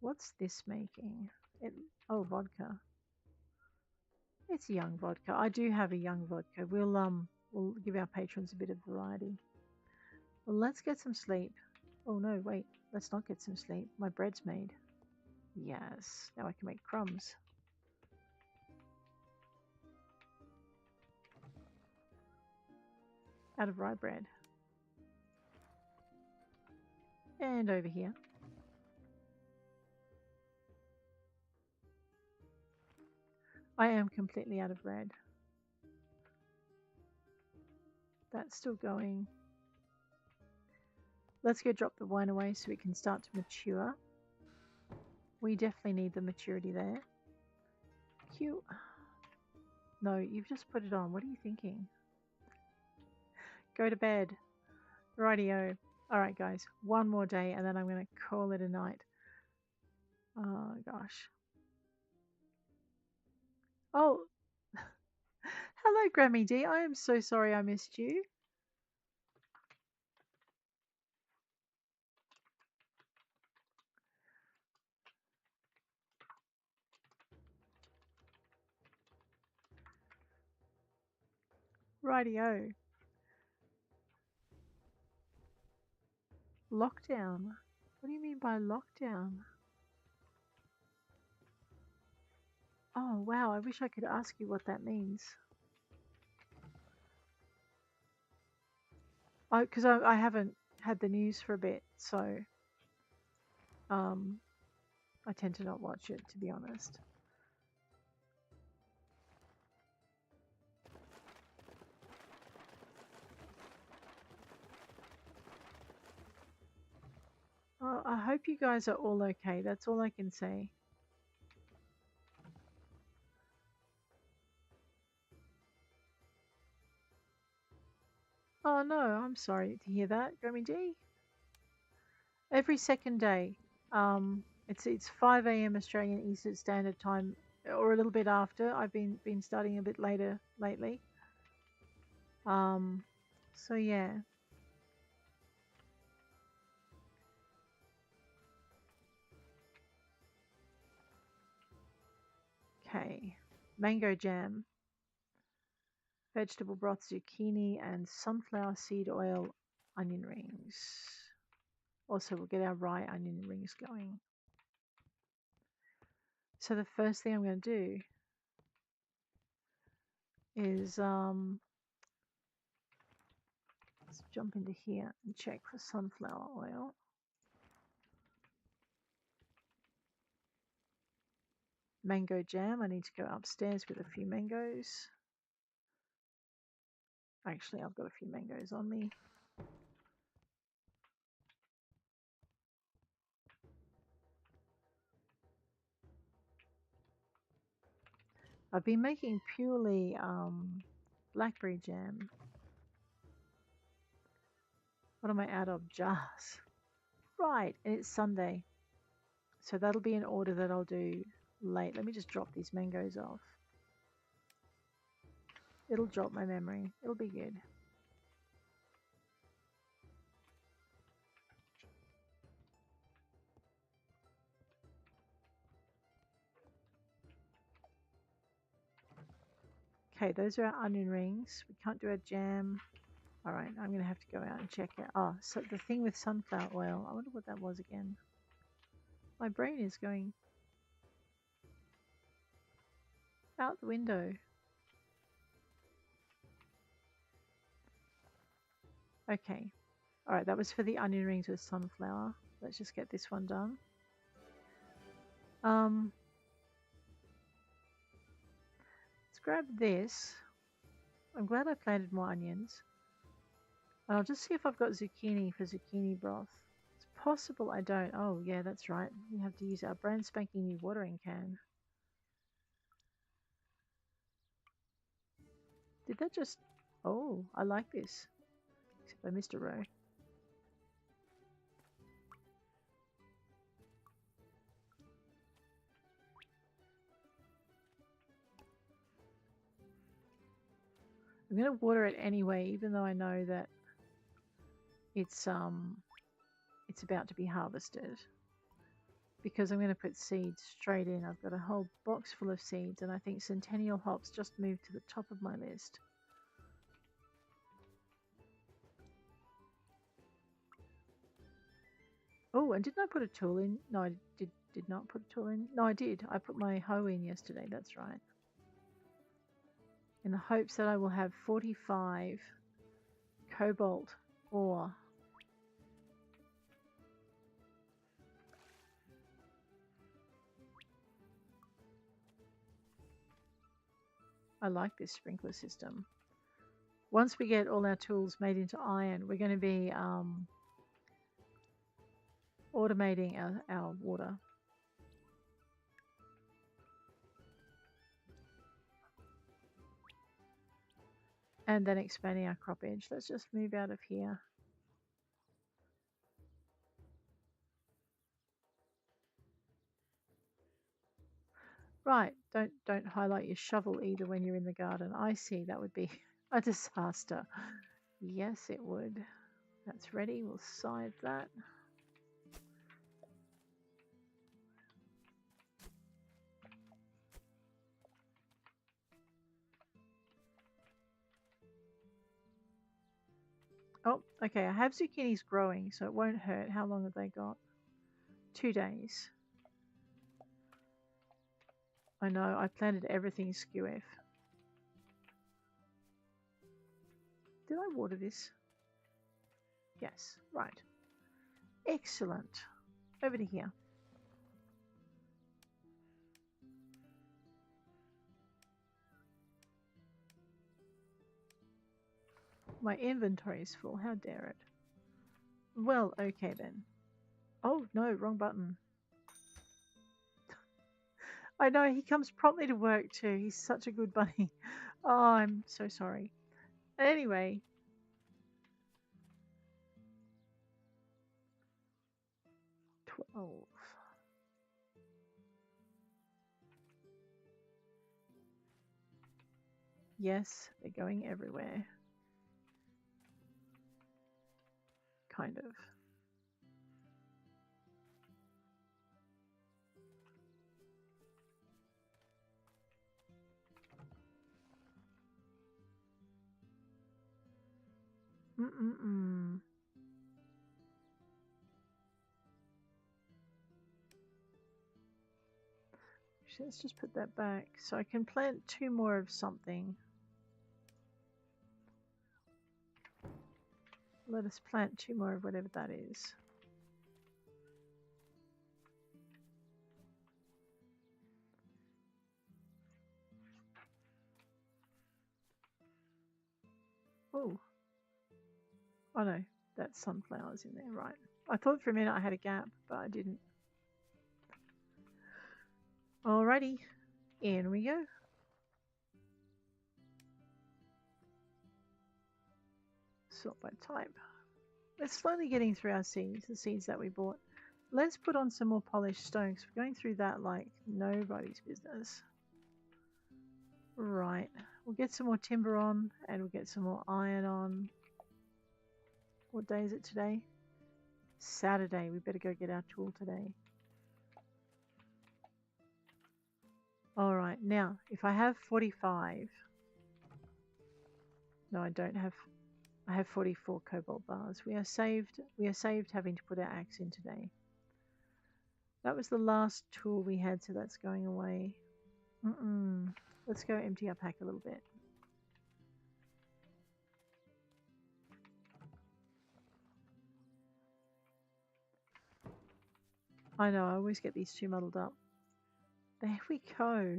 What's this making? Oh, vodka. It's young vodka. I do have a young vodka. We'll give our patrons a bit of variety. Well, let's get some sleep. Oh no, wait. Let's not get some sleep. My bread's made. Yes. Now I can make crumbs. Out of rye bread. And over here. I am completely out of bread. That's still going. Let's go drop the wine away so it can start to mature. We definitely need the maturity there. Cute. No, you've just put it on. What are you thinking? Go to bed. Rightio. Alright guys, one more day and then I'm going to call it a night. Oh gosh. Oh, hello Grammy D. I am so sorry I missed you. Rightio. Lockdown. What do you mean by lockdown? Oh wow, I wish I could ask you what that means. Because I haven't had the news for a bit, so I tend to not watch it, to be honest. Oh, I hope you guys are all okay. That's all I can say. Oh no, I'm sorry to hear that, Grammy D. Every second day, it's 5 a.m. Australian Eastern Standard Time, or a little bit after. I've been starting a bit later lately. So yeah. Okay, mango jam, vegetable broth, zucchini, and sunflower seed oil onion rings. Also, we'll get our rye onion rings going. So the first thing I'm going to do is let's jump into here and check for sunflower oil. Mango jam. I need to go upstairs with a few mangoes. Actually, I've got a few mangoes on me. I've been making purely blackberry jam. What am I out of? Jars. Right, and it's Sunday. So that'll be an order that I'll do late. Let me just drop these mangoes off. It'll jog my memory. It'll be good. Okay, those are our onion rings. We can't do a jam. All right, I'm going to have to go out and check it. Oh, so the thing with sunflower oil, I wonder what that was again. My brain is going out the window. Okay. All right, that was for the onion rings with sunflower. Let's just get this one done. Let's grab this. I'm glad I planted more onions. And I'll just see if I've got zucchini for zucchini broth. It's possible I don't. Oh, yeah, that's right. We have to use our brand spanking new watering can. Did that just... Oh, I like this. Except I missed a row. I'm going to water it anyway, even though I know that it's about to be harvested. Because I'm going to put seeds straight in. I've got a whole box full of seeds, and I think Centennial hops just moved to the top of my list. Oh, and didn't I put a tool in? No, I did not put a tool in. No, I did. I put my hoe in yesterday. That's right. In the hopes that I will have 45 cobalt ore. I like this sprinkler system. Once we get all our tools made into iron, we're going to be automating our water. And then expanding our crop edge. Let's just move out of here. Right, don't highlight your shovel either when you're in the garden. I see, that would be a disaster. Yes, it would. That's ready. We'll side that. Oh, okay. I have zucchinis growing, so it won't hurt. How long have they got? 2 days. I know. I planted everything SkeWF. Did I water this? Yes. Right. Excellent. Over to here. My inventory is full. How dare it? Well, okay then. Oh, no. Wrong button. I know, he comes promptly to work too. He's such a good bunny. Oh, I'm so sorry. Anyway. $12. Yes, they're going everywhere. Kind of. Mm-mm-mm. Let's just put that back. So I can plant 2 more of something. Let us plant 2 more of whatever that is. Oh. Oh no, that's sunflowers in there, right. I thought for a minute I had a gap, but I didn't. Alrighty, in we go. Sort by type. We're slowly getting through our seeds, the seeds that we bought. Let's put on some more polished stone because we're going through that like nobody's business. Right, we'll get some more timber on and we'll get some more iron on. What day is it today? Saturday. We better go get our tool today. Alright, now if I have 45. No, I don't have. I have 44 cobalt bars. We are saved having to put our axe in today. That was the last tool we had, so that's going away. Let's go empty our pack a little bit. I know, I always get these two muddled up. There we go.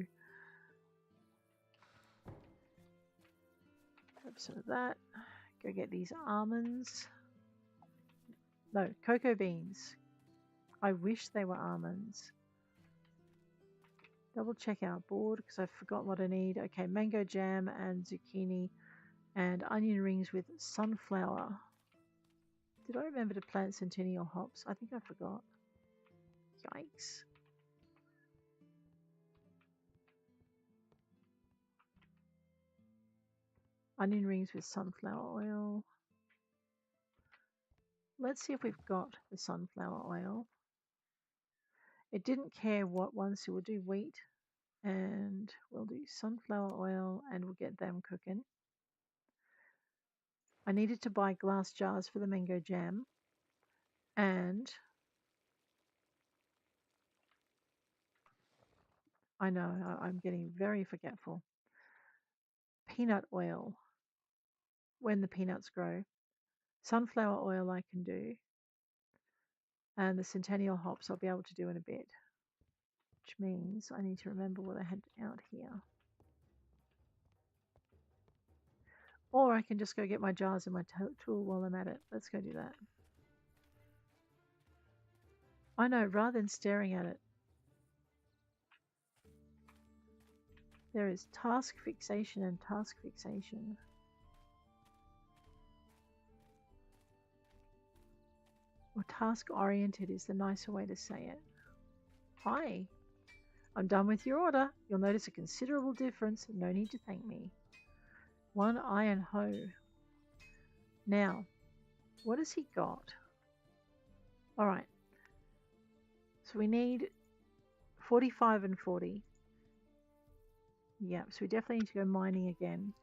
Grab some of that. Go get these almonds. No, cocoa beans. I wish they were almonds. Double check our board because I forgot what I need. Okay, mango jam and zucchini. And onion rings with sunflower. Did I remember to plant centennial hops? I think I forgot. Yikes. Onion rings with sunflower oil. Let's see if we've got the sunflower oil. It didn't care what one, so we'll do wheat and we'll do sunflower oil and we'll get them cooking. I needed to buy glass jars for the mango jam and I know I'm getting very forgetful. Peanut oil when the peanuts grow. Sunflower oil I can do. And the centennial hops I'll be able to do in a bit. Which means I need to remember what I had out here. Or I can just go get my jars and my tool while I'm at it. Let's go do that. I know, rather than staring at it. There is task fixation and task fixation. Or task oriented is the nicer way to say it. Hi, I'm done with your order. You'll notice a considerable difference. No need to thank me. One iron hoe. Now, what has he got? All right. So we need 45 and 40. Yeah, so we definitely need to go mining again.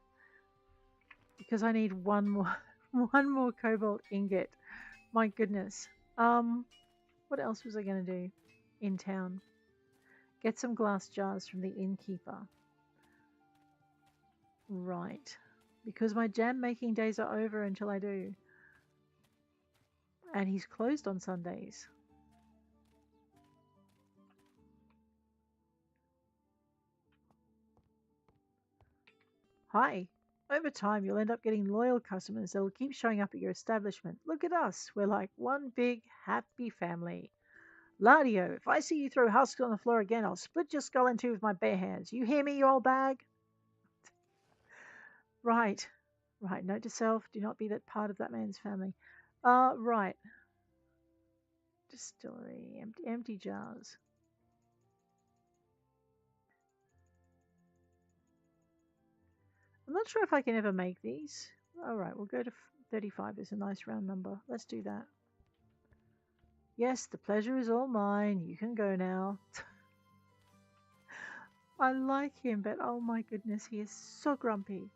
Because I need one more one more cobalt ingot. My goodness. What else was I going to do in town? Get some glass jars from the innkeeper. Right. Because my jam making days are over until I do. And he's closed on Sundays. Hi. Over time, you'll end up getting loyal customers that will keep showing up at your establishment. Look at us. We're like one big, happy family. Ladio, if I see you throw husks on the floor again, I'll split your skull in two with my bare hands. You hear me, you old bag? Right. Right. Note to self, do not be that part of that man's family. Right. Distillery. Empty jars. I'm not sure if I can ever make these. Alright, we'll go to 35 is a nice round number. Let's do that. Yes, the pleasure is all mine. You can go now. I like him, but oh my goodness, he is so grumpy.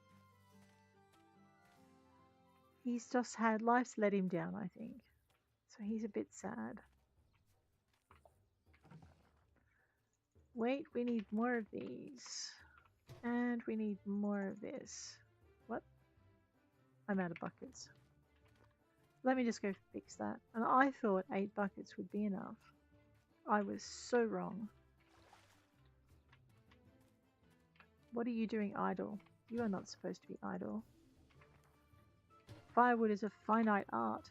He's just had life's let him down, I think. So he's a bit sad. Wait, we need more of these. And we need more of this. What? I'm out of buckets. Let me just go fix that. And I thought 8 buckets would be enough. I was so wrong. What are you doing idle? You are not supposed to be idle. Firewood is a finite art.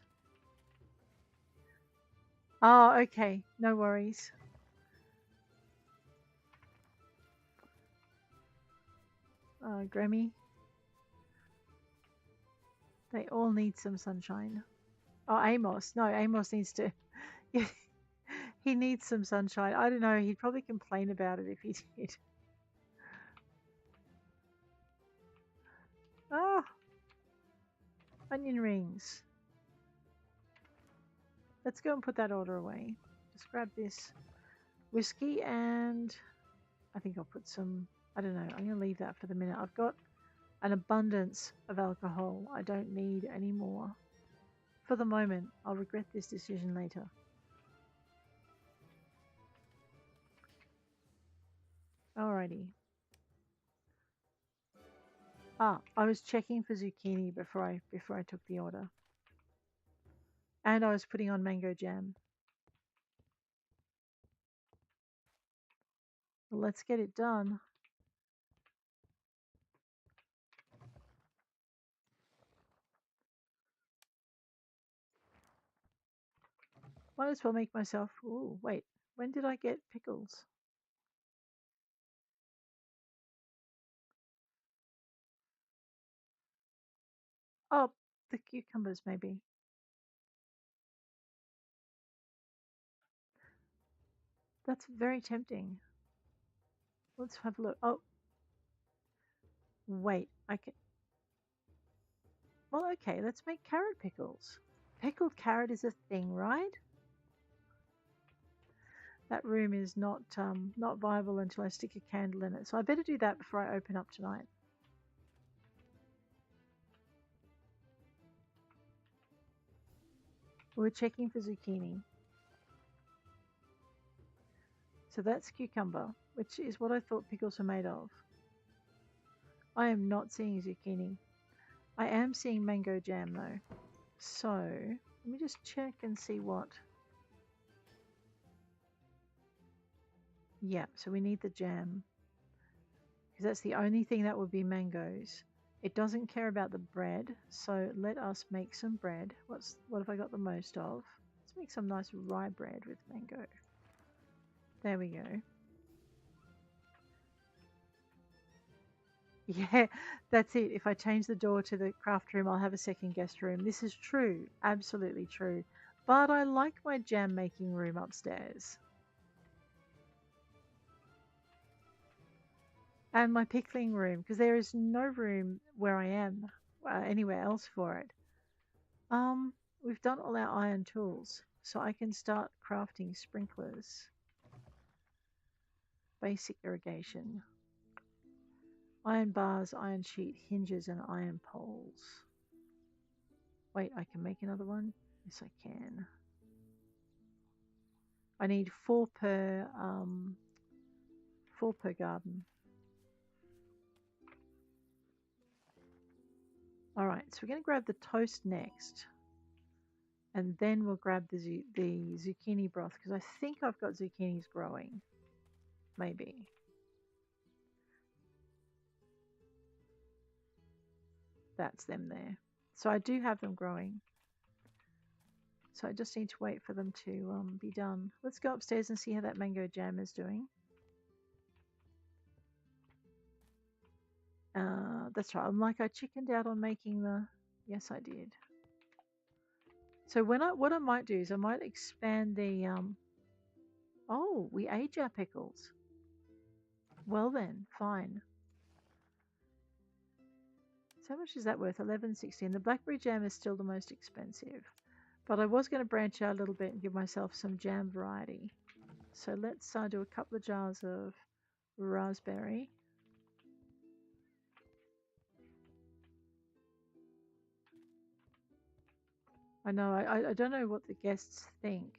Oh, okay. No worries. Grammy. They all need some sunshine. Oh, Amos. No, Amos needs to... he needs some sunshine. I don't know. He'd probably complain about it if he did. Ah! Onion rings. Let's go and put that order away. Just grab this whiskey and I think I'll put some... I don't know. I'm going to leave that for the minute. I've got an abundance of alcohol. I don't need any more. For the moment, I'll regret this decision later. Alrighty. Ah, I was checking for zucchini before I took the order. And I was putting on mango jam. Well, let's get it done. Might as well make myself... Ooh, wait. When did I get pickles? Oh, the cucumbers maybe. That's very tempting. Let's have a look. Oh, wait. I can. Well, okay. Let's make carrot pickles. Pickled carrot is a thing, right? That room is not viable until I stick a candle in it. So I better do that before I open up tonight. We're checking for zucchini. So that's cucumber, which is what I thought pickles were made of. I am not seeing zucchini. I am seeing mango jam though. So let me just check and see what. Yeah, so we need the jam because that's the only thing that would be mangoes. It doesn't care about the bread, so let us make some bread. What have I got the most of? Let's make some nice rye bread with mango. There we go. Yeah, that's it. If I change the door to the craft room, I'll have a second guest room. This is true, absolutely true. But I like my jam making room upstairs. And my pickling room, because there is no room where I am anywhere else for it. Um, we've done all our iron tools, so I can start crafting sprinklers, basic irrigation, iron bars, iron sheet, hinges, and iron poles. Wait, I can make another one? Yes, I can. I need four per garden. All right, so we're going to grab the toast next, and then we'll grab the zucchini broth because I think I've got zucchinis growing. Maybe. That's them there. So I do have them growing. So I just need to wait for them to be done. Let's go upstairs and see how that mango jam is doing. That's right. I'm like I chickened out on making the. Yes, I did. So what I might do is I might expand the. Oh, we age our pickles. Well then, fine. So how much is that worth? 11.16. The blackberry jam is still the most expensive, but I was going to branch out a little bit and give myself some jam variety. So let's do a couple of jars of raspberry. I know, I don't know what the guests think.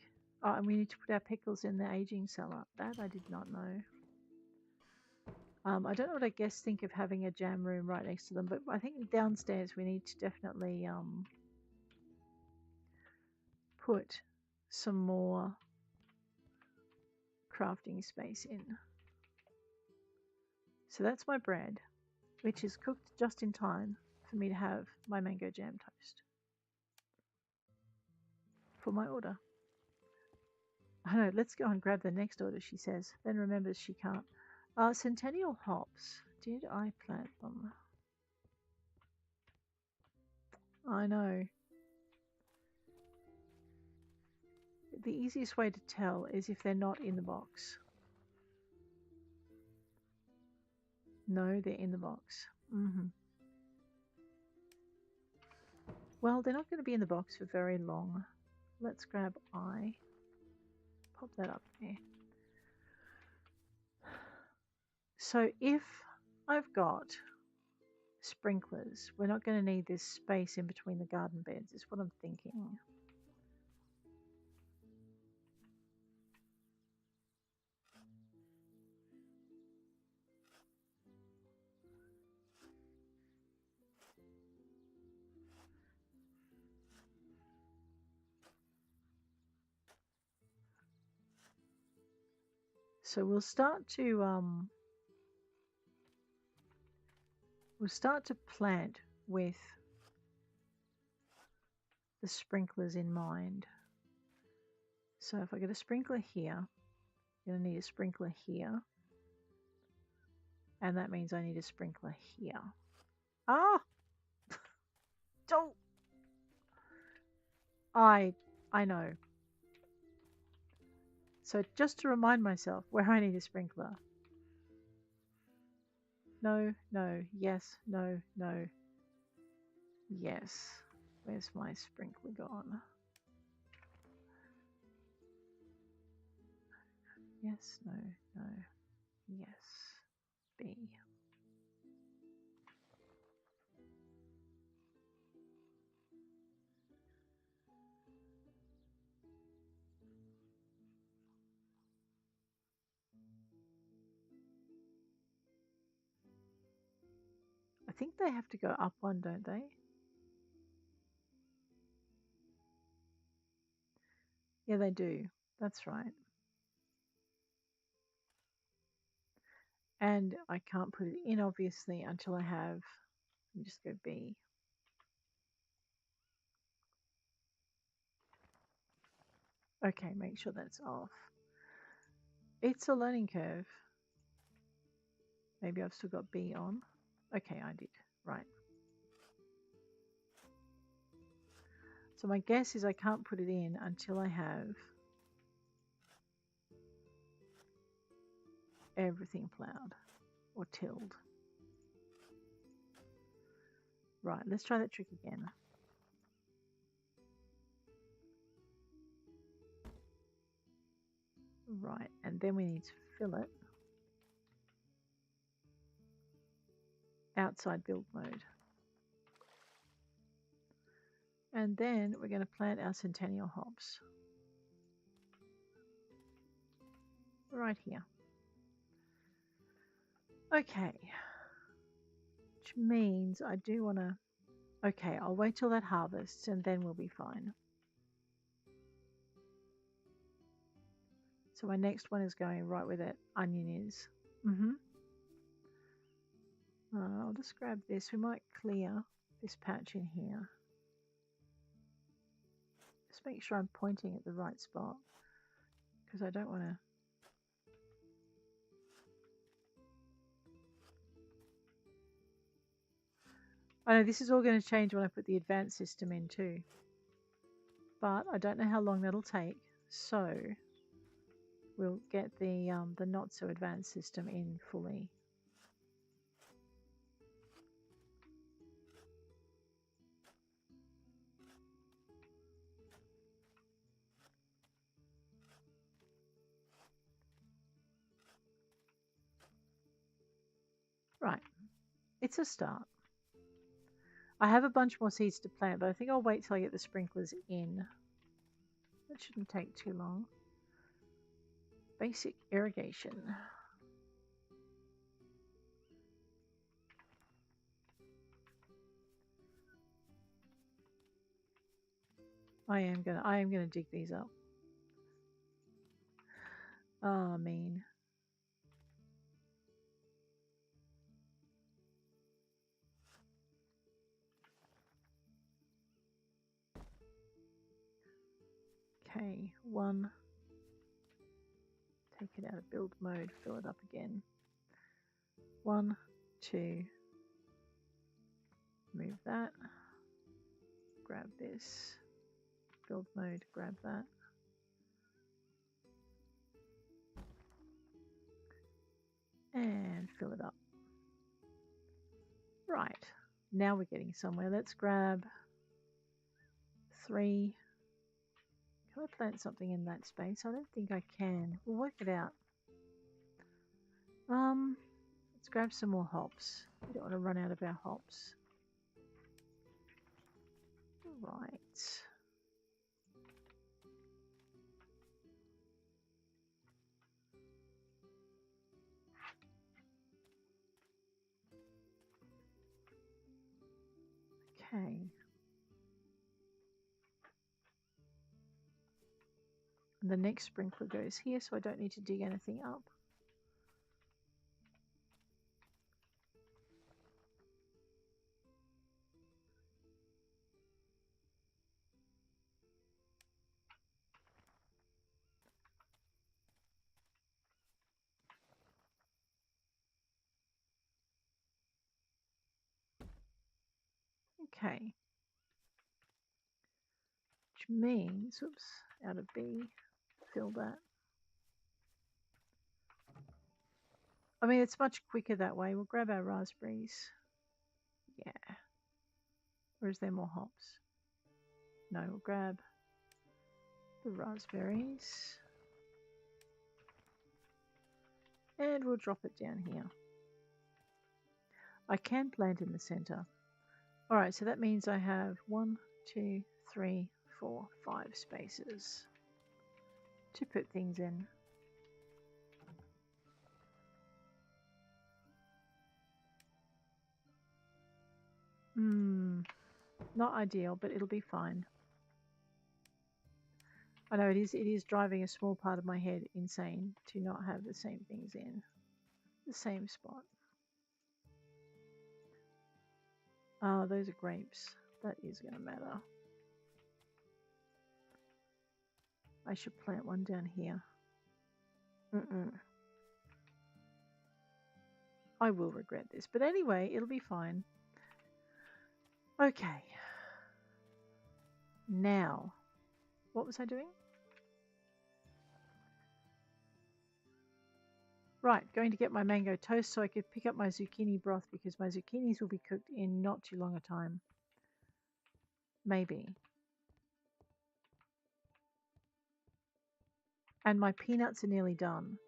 Oh, and we need to put our pickles in the aging cellar. That I did not know. I don't know what our guests think of having a jam room right next to them, but I think downstairs we need to definitely put some more crafting space in. So that's my bread, which is cooked just in time for me to have my mango jam toast for my order. I know, let's go and grab the next order, she says, then remembers she can't. Centennial hops. Did I plant them? I know. The easiest way to tell is if they're not in the box. No, they're in the box. Well, they're not going to be in the box for very long. Let's grab I. Pop that up there. So if I've got sprinklers, we're not going to need this space in between the garden beds, is what I'm thinking. So we'll start to plant with the sprinklers in mind. So if I get a sprinkler here, I'm going to need a sprinkler here. And that means I need a sprinkler here. Ah! Don't. I know. So just to remind myself where I need a sprinkler. No, no, yes, no, no, yes. Where's my sprinkler gone? Yes, no, no, yes. B. I think they have to go up one, don't they? Yeah, they do. That's right. And I can't put it in, obviously, until I have, let me just go B. Okay, make sure that's off. It's a learning curve. Maybe I've still got B on. Okay, I did. Right. So my guess is I can't put it in until I have everything plowed or tilled. Right, let's try that trick again. Right, and then we need to fill it outside build mode. And then we're going to plant our centennial hops right here. Okay, which means I do want to, okay, I'll wait till that harvests and then we'll be fine. So my next one is going right where that onion is. I'll just grab this. We might clear this patch in here. Just make sure I'm pointing at the right spot because I don't want to. I know this is all going to change when I put the advanced system in too. But I don't know how long that'll take. So we'll get the not so advanced system in fully. Right, it's a start. I have a bunch more seeds to plant, but I think I'll wait till I get the sprinklers in. That shouldn't take too long. Basic irrigation. I am gonna dig these up. Oh, mean. Okay, 1. Take it out of build mode, fill it up again. 1, 2. Move that. Grab this. Build mode, grab that. And fill it up. Right, now we're getting somewhere. Let's grab 3. Can I plant something in that space? I don't think I can. We'll work it out. Let's grab some more hops. We don't want to run out of our hops. Right. Okay. And the next sprinkler goes here, so I don't need to dig anything up. Okay. means, oops, out of B, fill that. I mean, it's much quicker that way. We'll grab our raspberries. Yeah. Or is there more hops? No, we'll grab the raspberries. And we'll drop it down here. I can plant in the center. All right, so that means I have 1, 2, 3, 4, 5 spaces to put things in. Not ideal, but it'll be fine. I know it is driving a small part of my head insane to not have the same things in the same spot. Oh, those are grapes. That is going to matter. I should plant one down here. I will regret this. But anyway, it'll be fine. Okay. Now, what was I doing? Right, going to get my mango toast so I could pick up my zucchini broth because my zucchinis will be cooked in not too long a time. Maybe. And my peanuts are nearly done,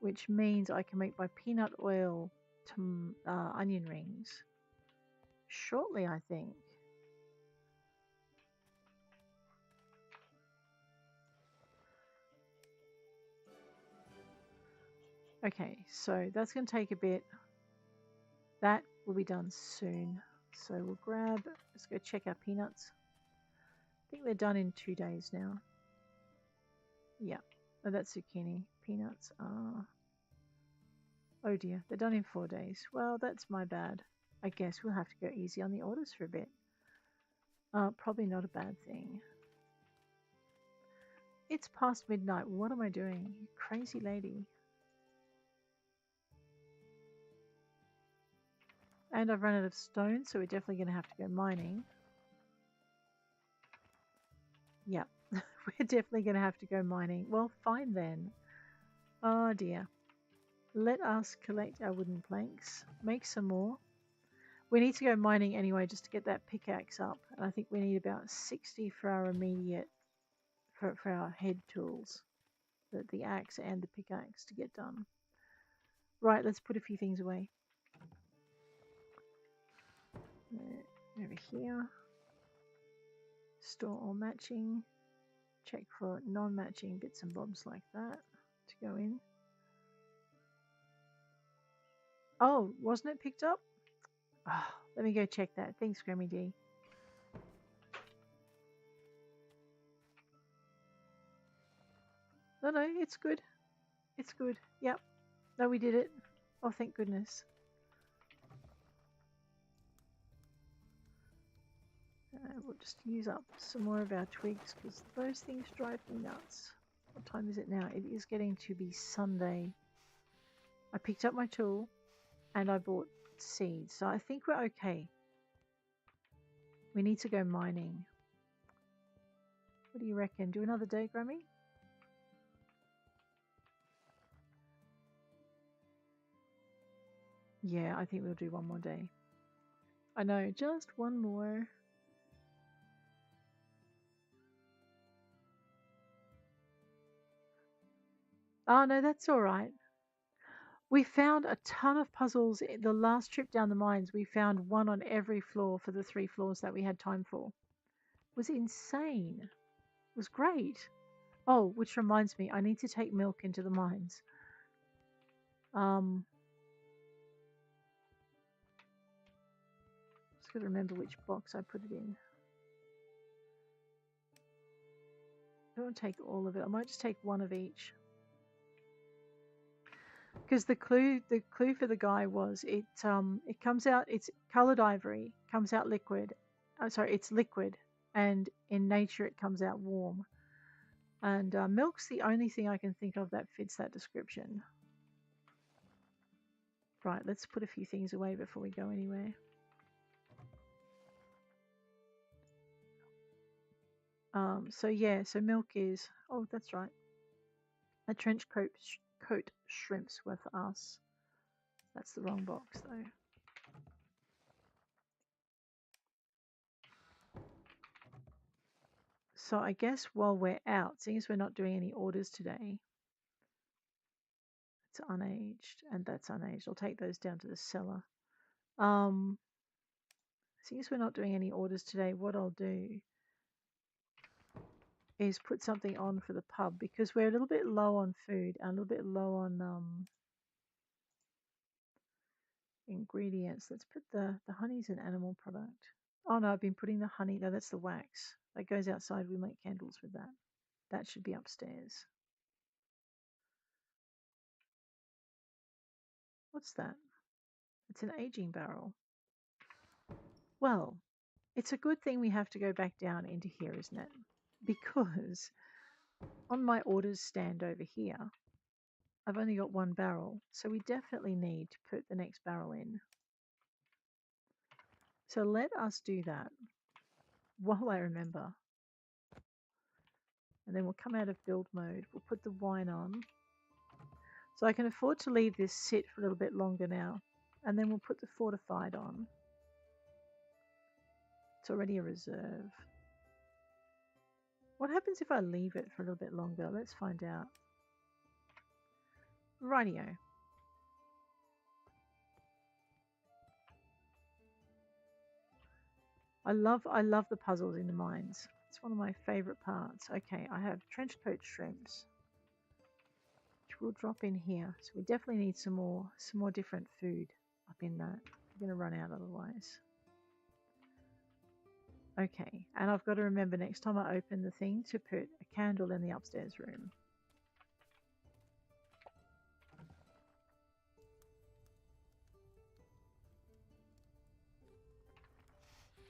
which means I can make my peanut oil onion rings shortly, I think. Okay, so that's going to take a bit. That will be done soon. So we'll grab, let's go check our peanuts. I think they're done in 2 days now. Yeah, oh, that's zucchini. Peanuts are, oh dear, they're done in 4 days. Well, that's my bad. I guess we'll have to go easy on the orders for a bit. Probably not a bad thing. It's past midnight. What am I doing? You crazy lady. And I've run out of stone, so we're definitely going to have to go mining. Yep, we're definitely going to have to go mining. Well, fine then. Oh dear. Let us collect our wooden planks, make some more. We need to go mining anyway just to get that pickaxe up. And I think we need about 60 for our immediate, for our head tools. The axe and the pickaxe to get done. Right, let's put a few things away. Over here. Store all matching. Check for non-matching bits and bobs like that to go in. Oh, wasn't it picked up? Oh, let me go check that. Thanks, Grammy D. No, it's good. It's good. Yep. No, we did it. Oh, thank goodness. We'll just use up some more of our twigs because those things drive me nuts. What time is it now? It is getting to be Sunday. I picked up my tool and I bought seeds, so I think we're okay. We need to go mining. What do you reckon? Do another day, Grammy? Yeah, I think we'll do one more day. I know, just one more. Oh no, that's all right. We found a ton of puzzles. The last trip down the mines, we found one on every floor for the 3 floors that we had time for. It was insane. It was great. Oh, which reminds me, I need to take milk into the mines. Just gotta remember which box I put it in. I don't want to take all of it. I might just take one of each. Because the clue for the guy was it comes out, it's colored ivory, comes out liquid. Sorry, it's liquid, and in nature it comes out warm. And milk's the only thing I can think of that fits that description. Right, let's put a few things away before we go anywhere. So yeah, so milk is, oh, that's right. A trench coat shrimps were for us. That's the wrong box though. So I guess while we're out, seeing as we're not doing any orders today, it's unaged and that's unaged. I'll take those down to the cellar. Seeing as we're not doing any orders today, what I'll do is put something on for the pub because we're a little bit low on food and a little bit low on ingredients. Let's put the honey's an animal product. Oh no, I've been putting the honey. No, that's the wax. That goes outside. We make candles with that. That should be upstairs. What's that? It's an aging barrel. Well, it's a good thing we have to go back down into here, isn't it? Because on my orders stand over here, I've only got one barrel, so we definitely need to put the next barrel in. So let us do that while I remember. And then we'll come out of build mode. We'll put the wine on. So I can afford to leave this sit for a little bit longer now. And then we'll put the fortified on. It's already a reserve. What happens if I leave it for a little bit longer? Let's find out. Rightio. I love the puzzles in the mines. It's one of my favorite parts. Okay, I have trench coat shrimps, which we'll drop in here. So we definitely need some more different food up in that. We're gonna run out otherwise. Okay, and I've got to remember next time I open the thing to put a candle in the upstairs room.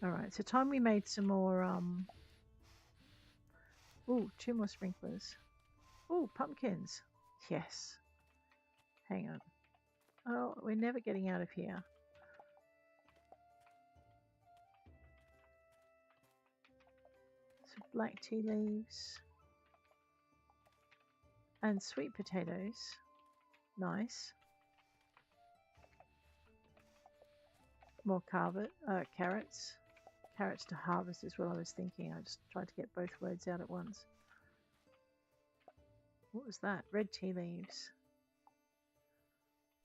Alright, so time we made some more, ooh, 2 more sprinklers. Ooh, pumpkins. Yes. Hang on. Oh, we're never getting out of here. So black tea leaves. And sweet potatoes. Nice. More carrots. Carrots to harvest is what I was thinking. I just tried to get both words out at once. What was that? Red tea leaves.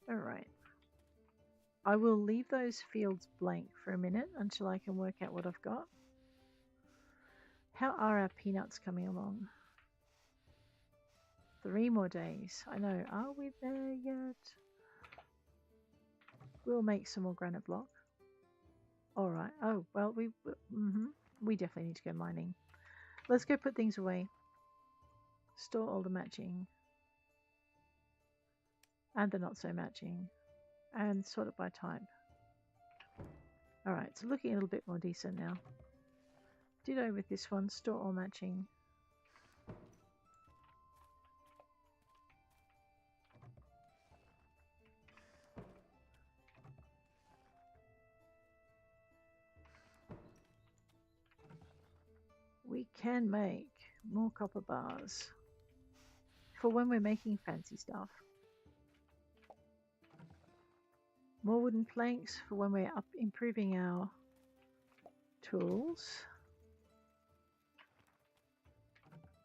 Alright. I will leave those fields blank for a minute until I can work out what I've got. How are our peanuts coming along? 3 more days. I know. Are we there yet? We'll make some more granite block. Alright. Oh, well, we definitely need to go mining. Let's go put things away. Store all the matching. And the not so matching. And sort it by type. Alright, so looking a little bit more decent now. Ditto with this one. Store all matching. We can make more copper bars for when we're making fancy stuff. More wooden planks for when we're improving our tools.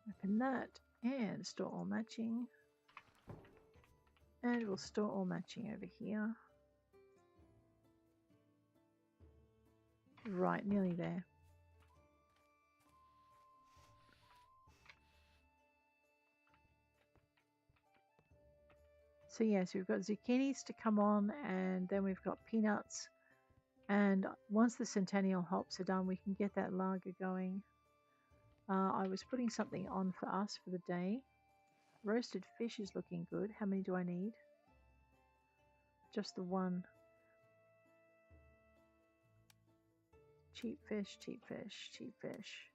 Open that and store all matching. And we'll store all matching over here. Right, nearly there. So yes, we've got zucchinis to come on, and then we've got peanuts. And once the centennial hops are done, we can get that lager going. I was putting something on for us for the day. Roasted fish is looking good. How many do I need? Just the one. Cheap fish, cheap fish, cheap fish.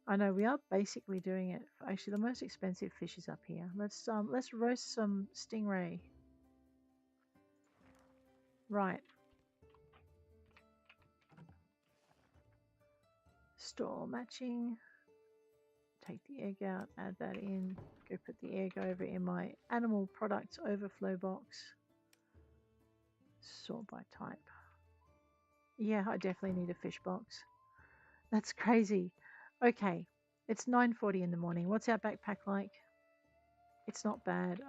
I know we are basically doing it. Actually, the most expensive fish is up here. Let's roast some stingray. Right. Store matching. Take the egg out, add that in. Go put the egg over in my animal products overflow box. Sort by type. Yeah, I definitely need a fish box. That's crazy. Okay, it's 9:40 in the morning. What's our backpack like? It's not bad.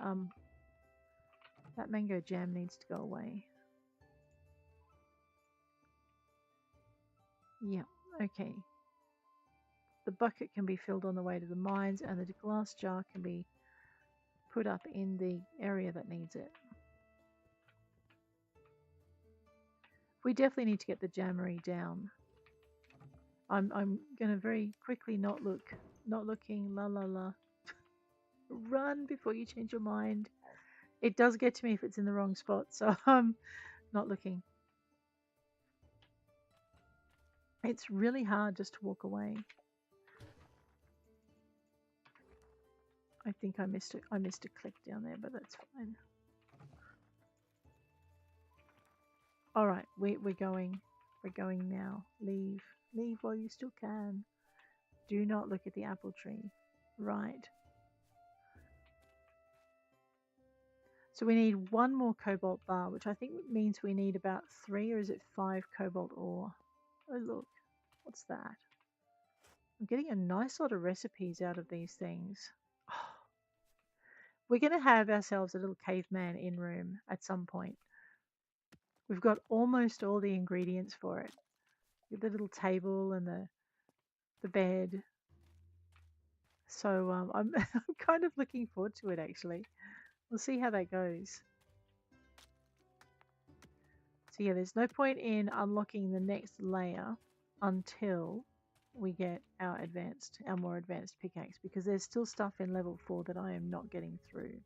That mango jam needs to go away. Yeah, okay. The bucket can be filled on the way to the mines, and the glass jar can be put up in the area that needs it. We definitely need to get the jammery down. I'm gonna very quickly not looking, la la la. Run before you change your mind. It does get to me if it's in the wrong spot, so I'm not looking. It's really hard just to walk away. I think I missed a click down there, but that's fine. All right, we're going. We're going now. Leave while you still can. Do not look at the apple tree. Right. So we need one more cobalt bar, which I think means we need about 3, or is it 5 cobalt ore? Oh look, what's that? I'm getting a nice lot of recipes out of these things. We're going to have ourselves a little caveman in room at some point. We've got almost all the ingredients for it. The little table and the bed. So I'm kind of looking forward to it actually. We'll see how that goes. So yeah, there's no point in unlocking the next layer until we get our more advanced pickaxe, because there's still stuff in level 4 that I am not getting through.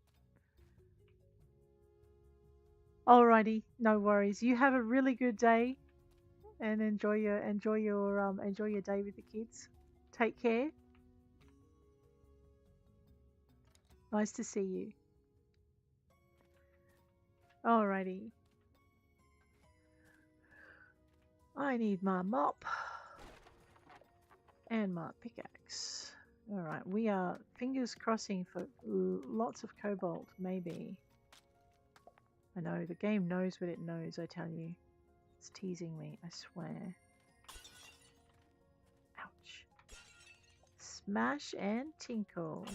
Alrighty, no worries. You have a really good day and enjoy your day with the kids. Take care. Nice to see you. Alrighty. I need my mop and my pickaxe. Alright, we are fingers crossing for lots of cobalt, maybe. I know, the game knows what it knows, I tell you. It's teasing me, I swear. Ouch. Smash and tinkle.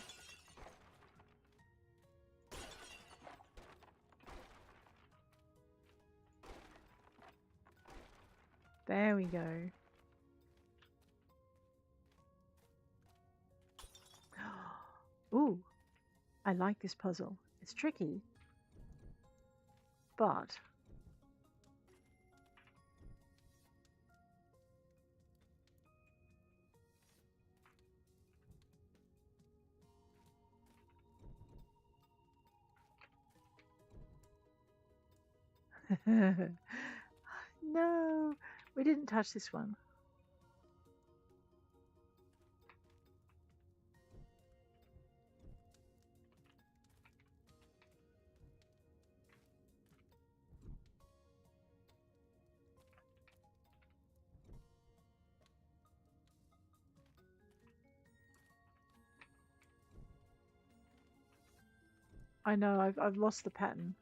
There we go. Ooh, I like this puzzle. It's tricky, but no, we didn't touch this one. I know, I've lost the pattern.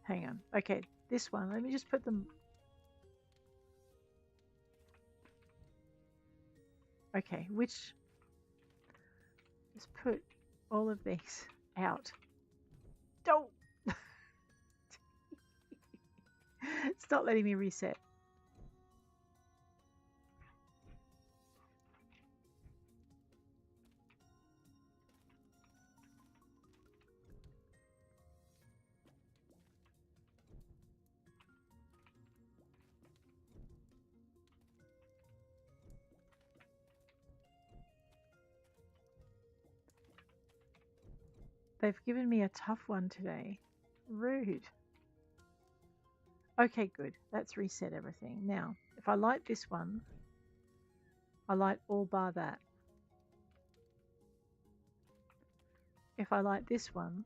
Hang on. Okay, this one. Let me just put them. Okay, which. Let's put all of these out. Don't! It's not letting me reset. They've given me a tough one today. Rude. Okay, good. That's reset everything. Now, if I light this one, I light all bar that. If I light this one,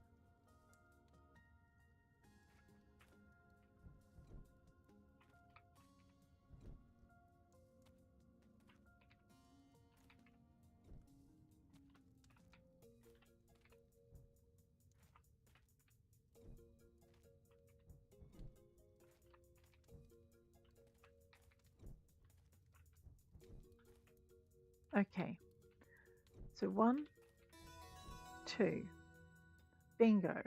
Okay. So 1, 2. Bingo.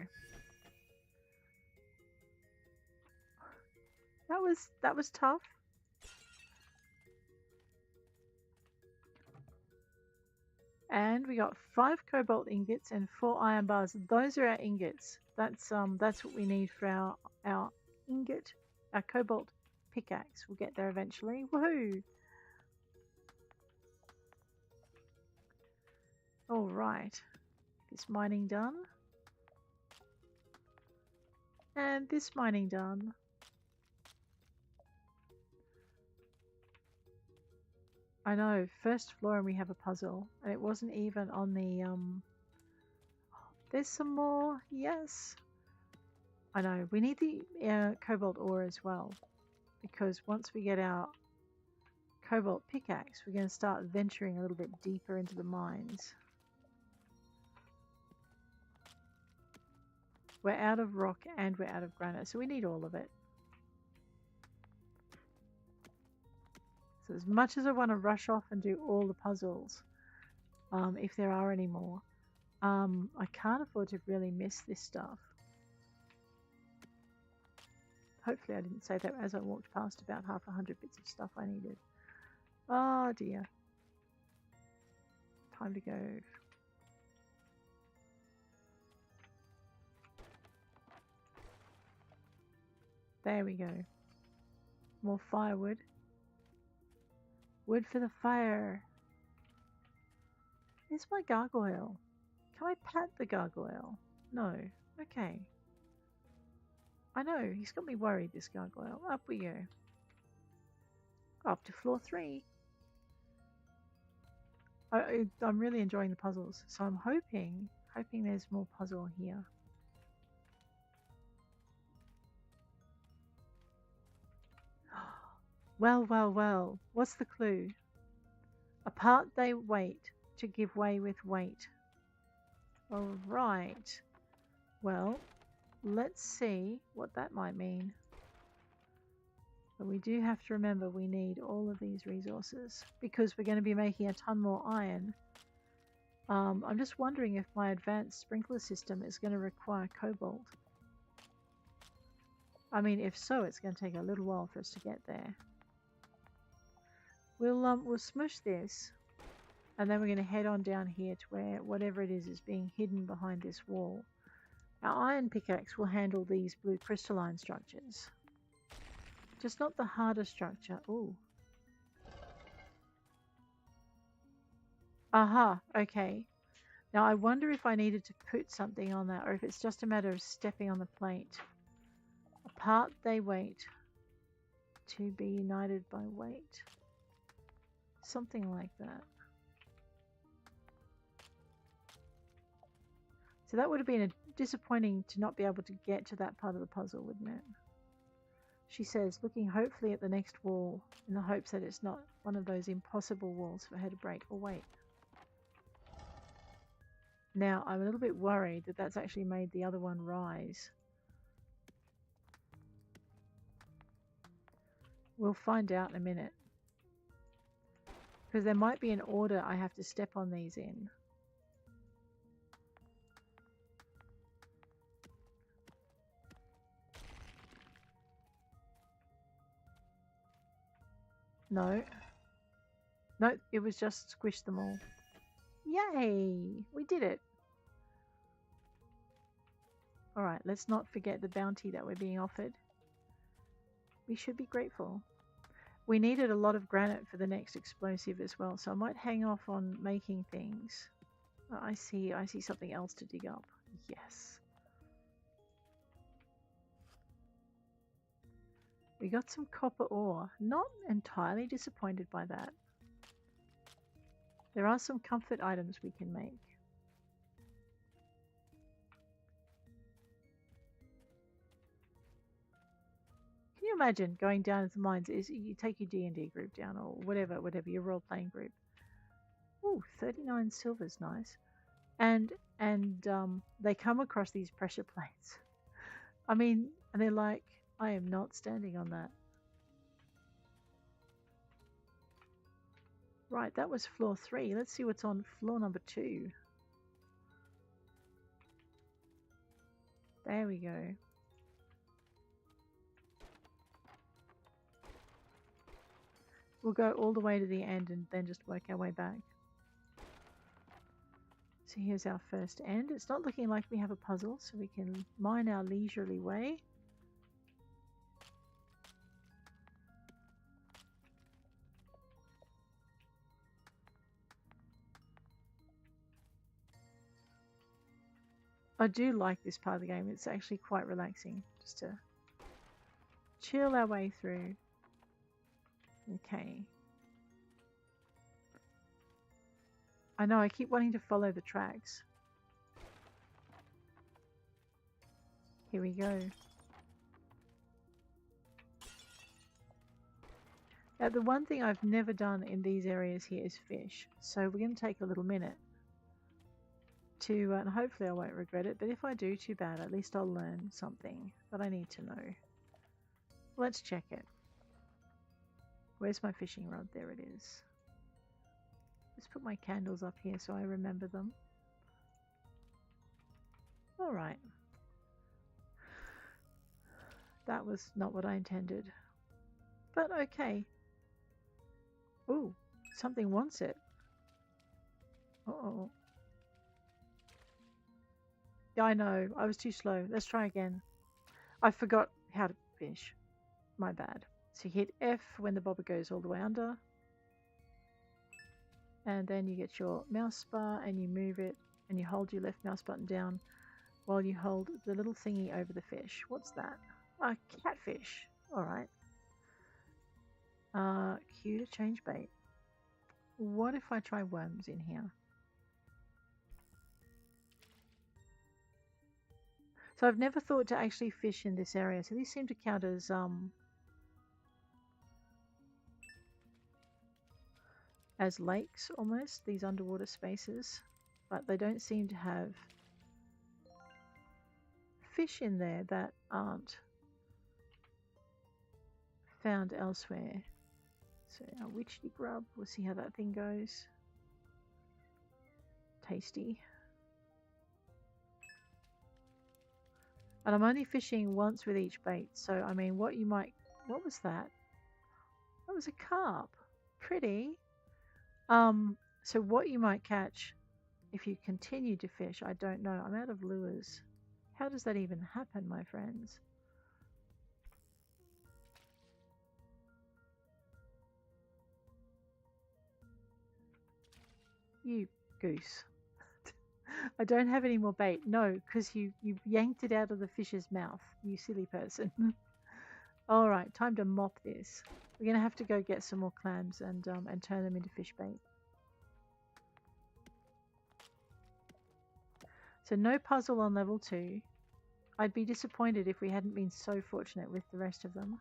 That was tough. And we got 5 cobalt ingots and 4 iron bars. Those are our ingots. That's what we need for our ingot, our cobalt pickaxe. We'll get there eventually. Woohoo! All right. This mining done. And this mining done. I know, first floor and we have a puzzle. And it wasn't even on the There's some more, yes. I know, we need the cobalt ore as well. Because once we get our cobalt pickaxe, we're going to start venturing a little bit deeper into the mines. We're out of rock and we're out of granite, so we need all of it. So as much as I want to rush off and do all the puzzles, if there are any more, I can't afford to really miss this stuff. Hopefully I didn't say that as I walked past about 100 bits of stuff I needed. Oh dear. Time to go. There we go. More firewood. Wood for the fire. Here's my gargoyle. Can I pat the gargoyle? No. Okay. I know, he's got me worried, this gargoyle. Up we go. Up to floor 3. I'm really enjoying the puzzles, so I'm hoping there's more puzzle here. Well, well, well. What's the clue? Apart they wait, to give way with weight. Alright. Well, let's see what that might mean. But we do have to remember we need all of these resources because we're going to be making a ton more iron. I'm just wondering if my advanced sprinkler system is going to require cobalt. I mean, if so, it's going to take a little while for us to get there. We'll smush this, and then we're going to head on down here to where whatever it is being hidden behind this wall. Our iron pickaxe will handle these blue crystalline structures. Just not the harder structure. Ooh. Aha, okay. Now I wonder if I needed to put something on that or if it's just a matter of stepping on the plate. Apart they wait, to be united by weight. Something like that. So that would have been disappointing to not be able to get to that part of the puzzle, wouldn't it? She says, looking hopefully at the next wall in the hopes that it's not one of those impossible walls for her to break. Oh, wait. Now, I'm a little bit worried that that's actually made the other one rise. We'll find out in a minute. Because there might be an order I have to step on these in. No. No, it was just squish them all. Yay! We did it! Alright, let's not forget the bounty that we're being offered. We should be grateful. We needed a lot of granite for the next explosive as well, so I might hang off on making things. Oh, I see something else to dig up. Yes. We got some copper ore. Not entirely disappointed by that. There are some comfort items we can make. Can you imagine going down into the mines? Is you take your D&D group down or whatever your role-playing group. Ooh, 39 silver's nice. And they come across these pressure plates. I mean, and they're like, I am not standing on that. Right, that was floor 3. Let's see what's on floor number 2. There we go. We'll go all the way to the end and then just work our way back. So here's our first end. It's not looking like we have a puzzle, so we can mine our leisurely way. I do like this part of the game. It's actually quite relaxing just to chill our way through. Okay. I know I keep wanting to follow the tracks. Here we go. Now the one thing I've never done in these areas here is fish. So we're going to take a little minute to, and hopefully I won't regret it, but if I do, too bad. At least I'll learn something that I need to know. Let's check it. Where's my fishing rod? There it is. Let's put my candles up here so I remember them. Alright. That was not what I intended. But okay. Ooh, something wants it. Uh-oh. Yeah, I know. I was too slow. Let's try again. I forgot how to fish. My bad. So you hit F when the bobber goes all the way under. And then you get your mouse bar and you move it and you hold your left mouse button down while you hold the little thingy over the fish. What's that? A catfish. Alright. Q to change bait. What if I try worms in here? So I've never thought to actually fish in this area. So these seem to count as lakes almost, these underwater spaces. But they don't seem to have fish in there that aren't found elsewhere. So our witchy grub, we'll see how that thing goes. Tasty. And I'm only fishing once with each bait, so I mean what was that? That was a carp. Pretty. So what you might catch if you continue to fish, I don't know. I'm out of lures. How does that even happen, my friends? You goose. I don't have any more bait. No, because you yanked it out of the fish's mouth, you silly person. Alright, time to mop this. We're going to have to go get some more clams and turn them into fish bait. So no puzzle on level 2. I'd be disappointed if we hadn't been so fortunate with the rest of them.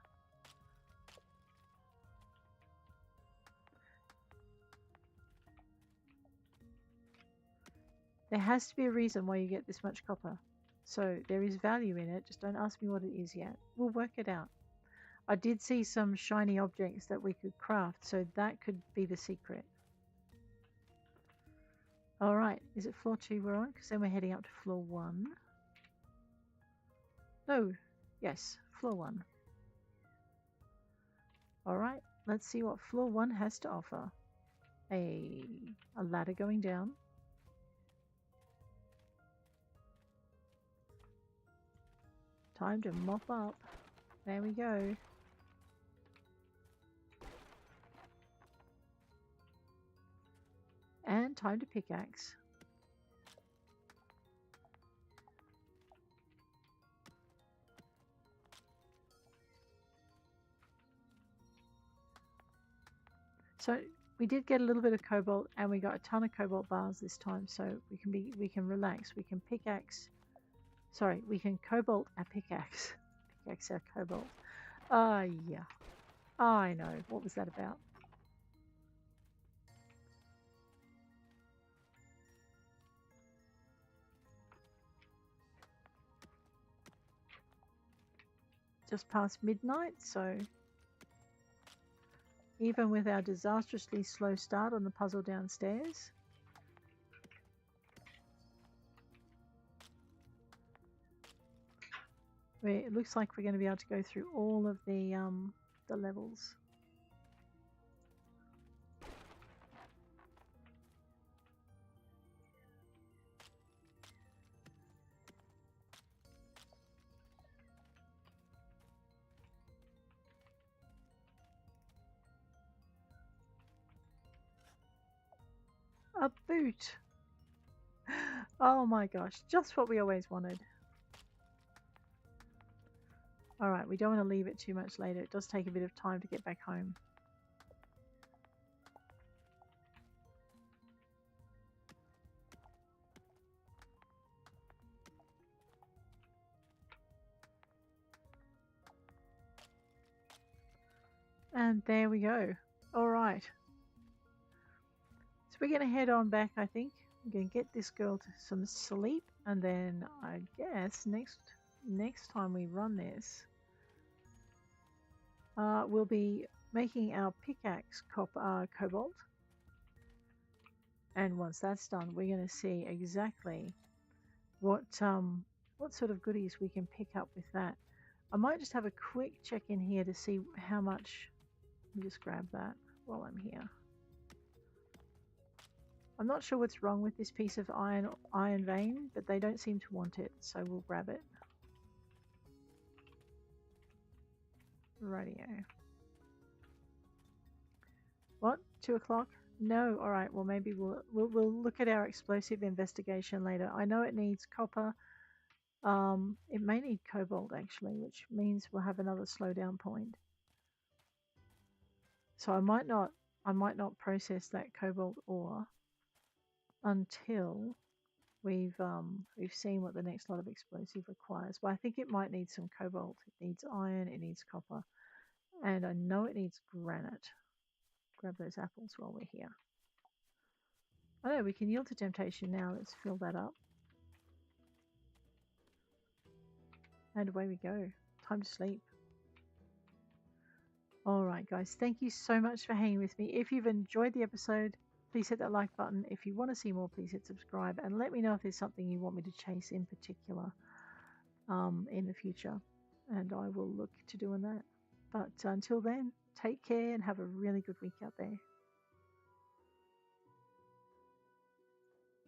There has to be a reason why you get this much copper. So there is value in it, just don't ask me what it is yet. We'll work it out. I did see some shiny objects that we could craft, so that could be the secret. Alright, is it floor 2 we're on? Because then we're heading up to floor 1. No, yes, floor 1. Alright, let's see what floor 1 has to offer. A ladder going down. Time to mop up. There we go. And time to pickaxe. So we did get a little bit of cobalt and we got a ton of cobalt bars this time, so we can relax. We can pickaxe. Sorry, we can cobalt our pickaxe. Pickaxe our cobalt. Yeah. I know. What was that about? Just past midnight, so even with our disastrously slow start on the puzzle downstairs. It looks like we're going to be able to go through all of the levels. A boot! Oh my gosh, just what we always wanted. Alright, we don't want to leave it too much later. It does take a bit of time to get back home. And there we go. Alright. So we're going to head on back, I think. I'm going to get this girl to some sleep. And then I guess next time we run this, we'll be making our pickaxe cobalt. And once that's done, we're going to see exactly what sort of goodies we can pick up with that. I might just have a quick check in here to see how much. Let me just grab that while I'm here. I'm not sure what's wrong with this piece of iron vein, but they don't seem to want it, so we'll grab it. Radio. What? 2 o'clock? No. All right. Well, maybe we'll look at our explosive investigation later. I know it needs copper. It may need cobalt actually, which means we'll have another slowdown point. So I might not process that cobalt ore until we've seen what the next lot of explosive requires. But I think it might need some cobalt. It needs iron. It needs copper, and I know it needs granite. Grab those apples while we're here. Oh no, we can yield to temptation now. Let's fill that up. And away we go. Time to sleep. Alright guys, thank you so much for hanging with me. If you've enjoyed the episode, please hit that like button. If you want to see more, please hit subscribe. And let me know if there's something you want me to chase in particular in the future. And I will look to doing that. But until then, take care and have a really good week out there.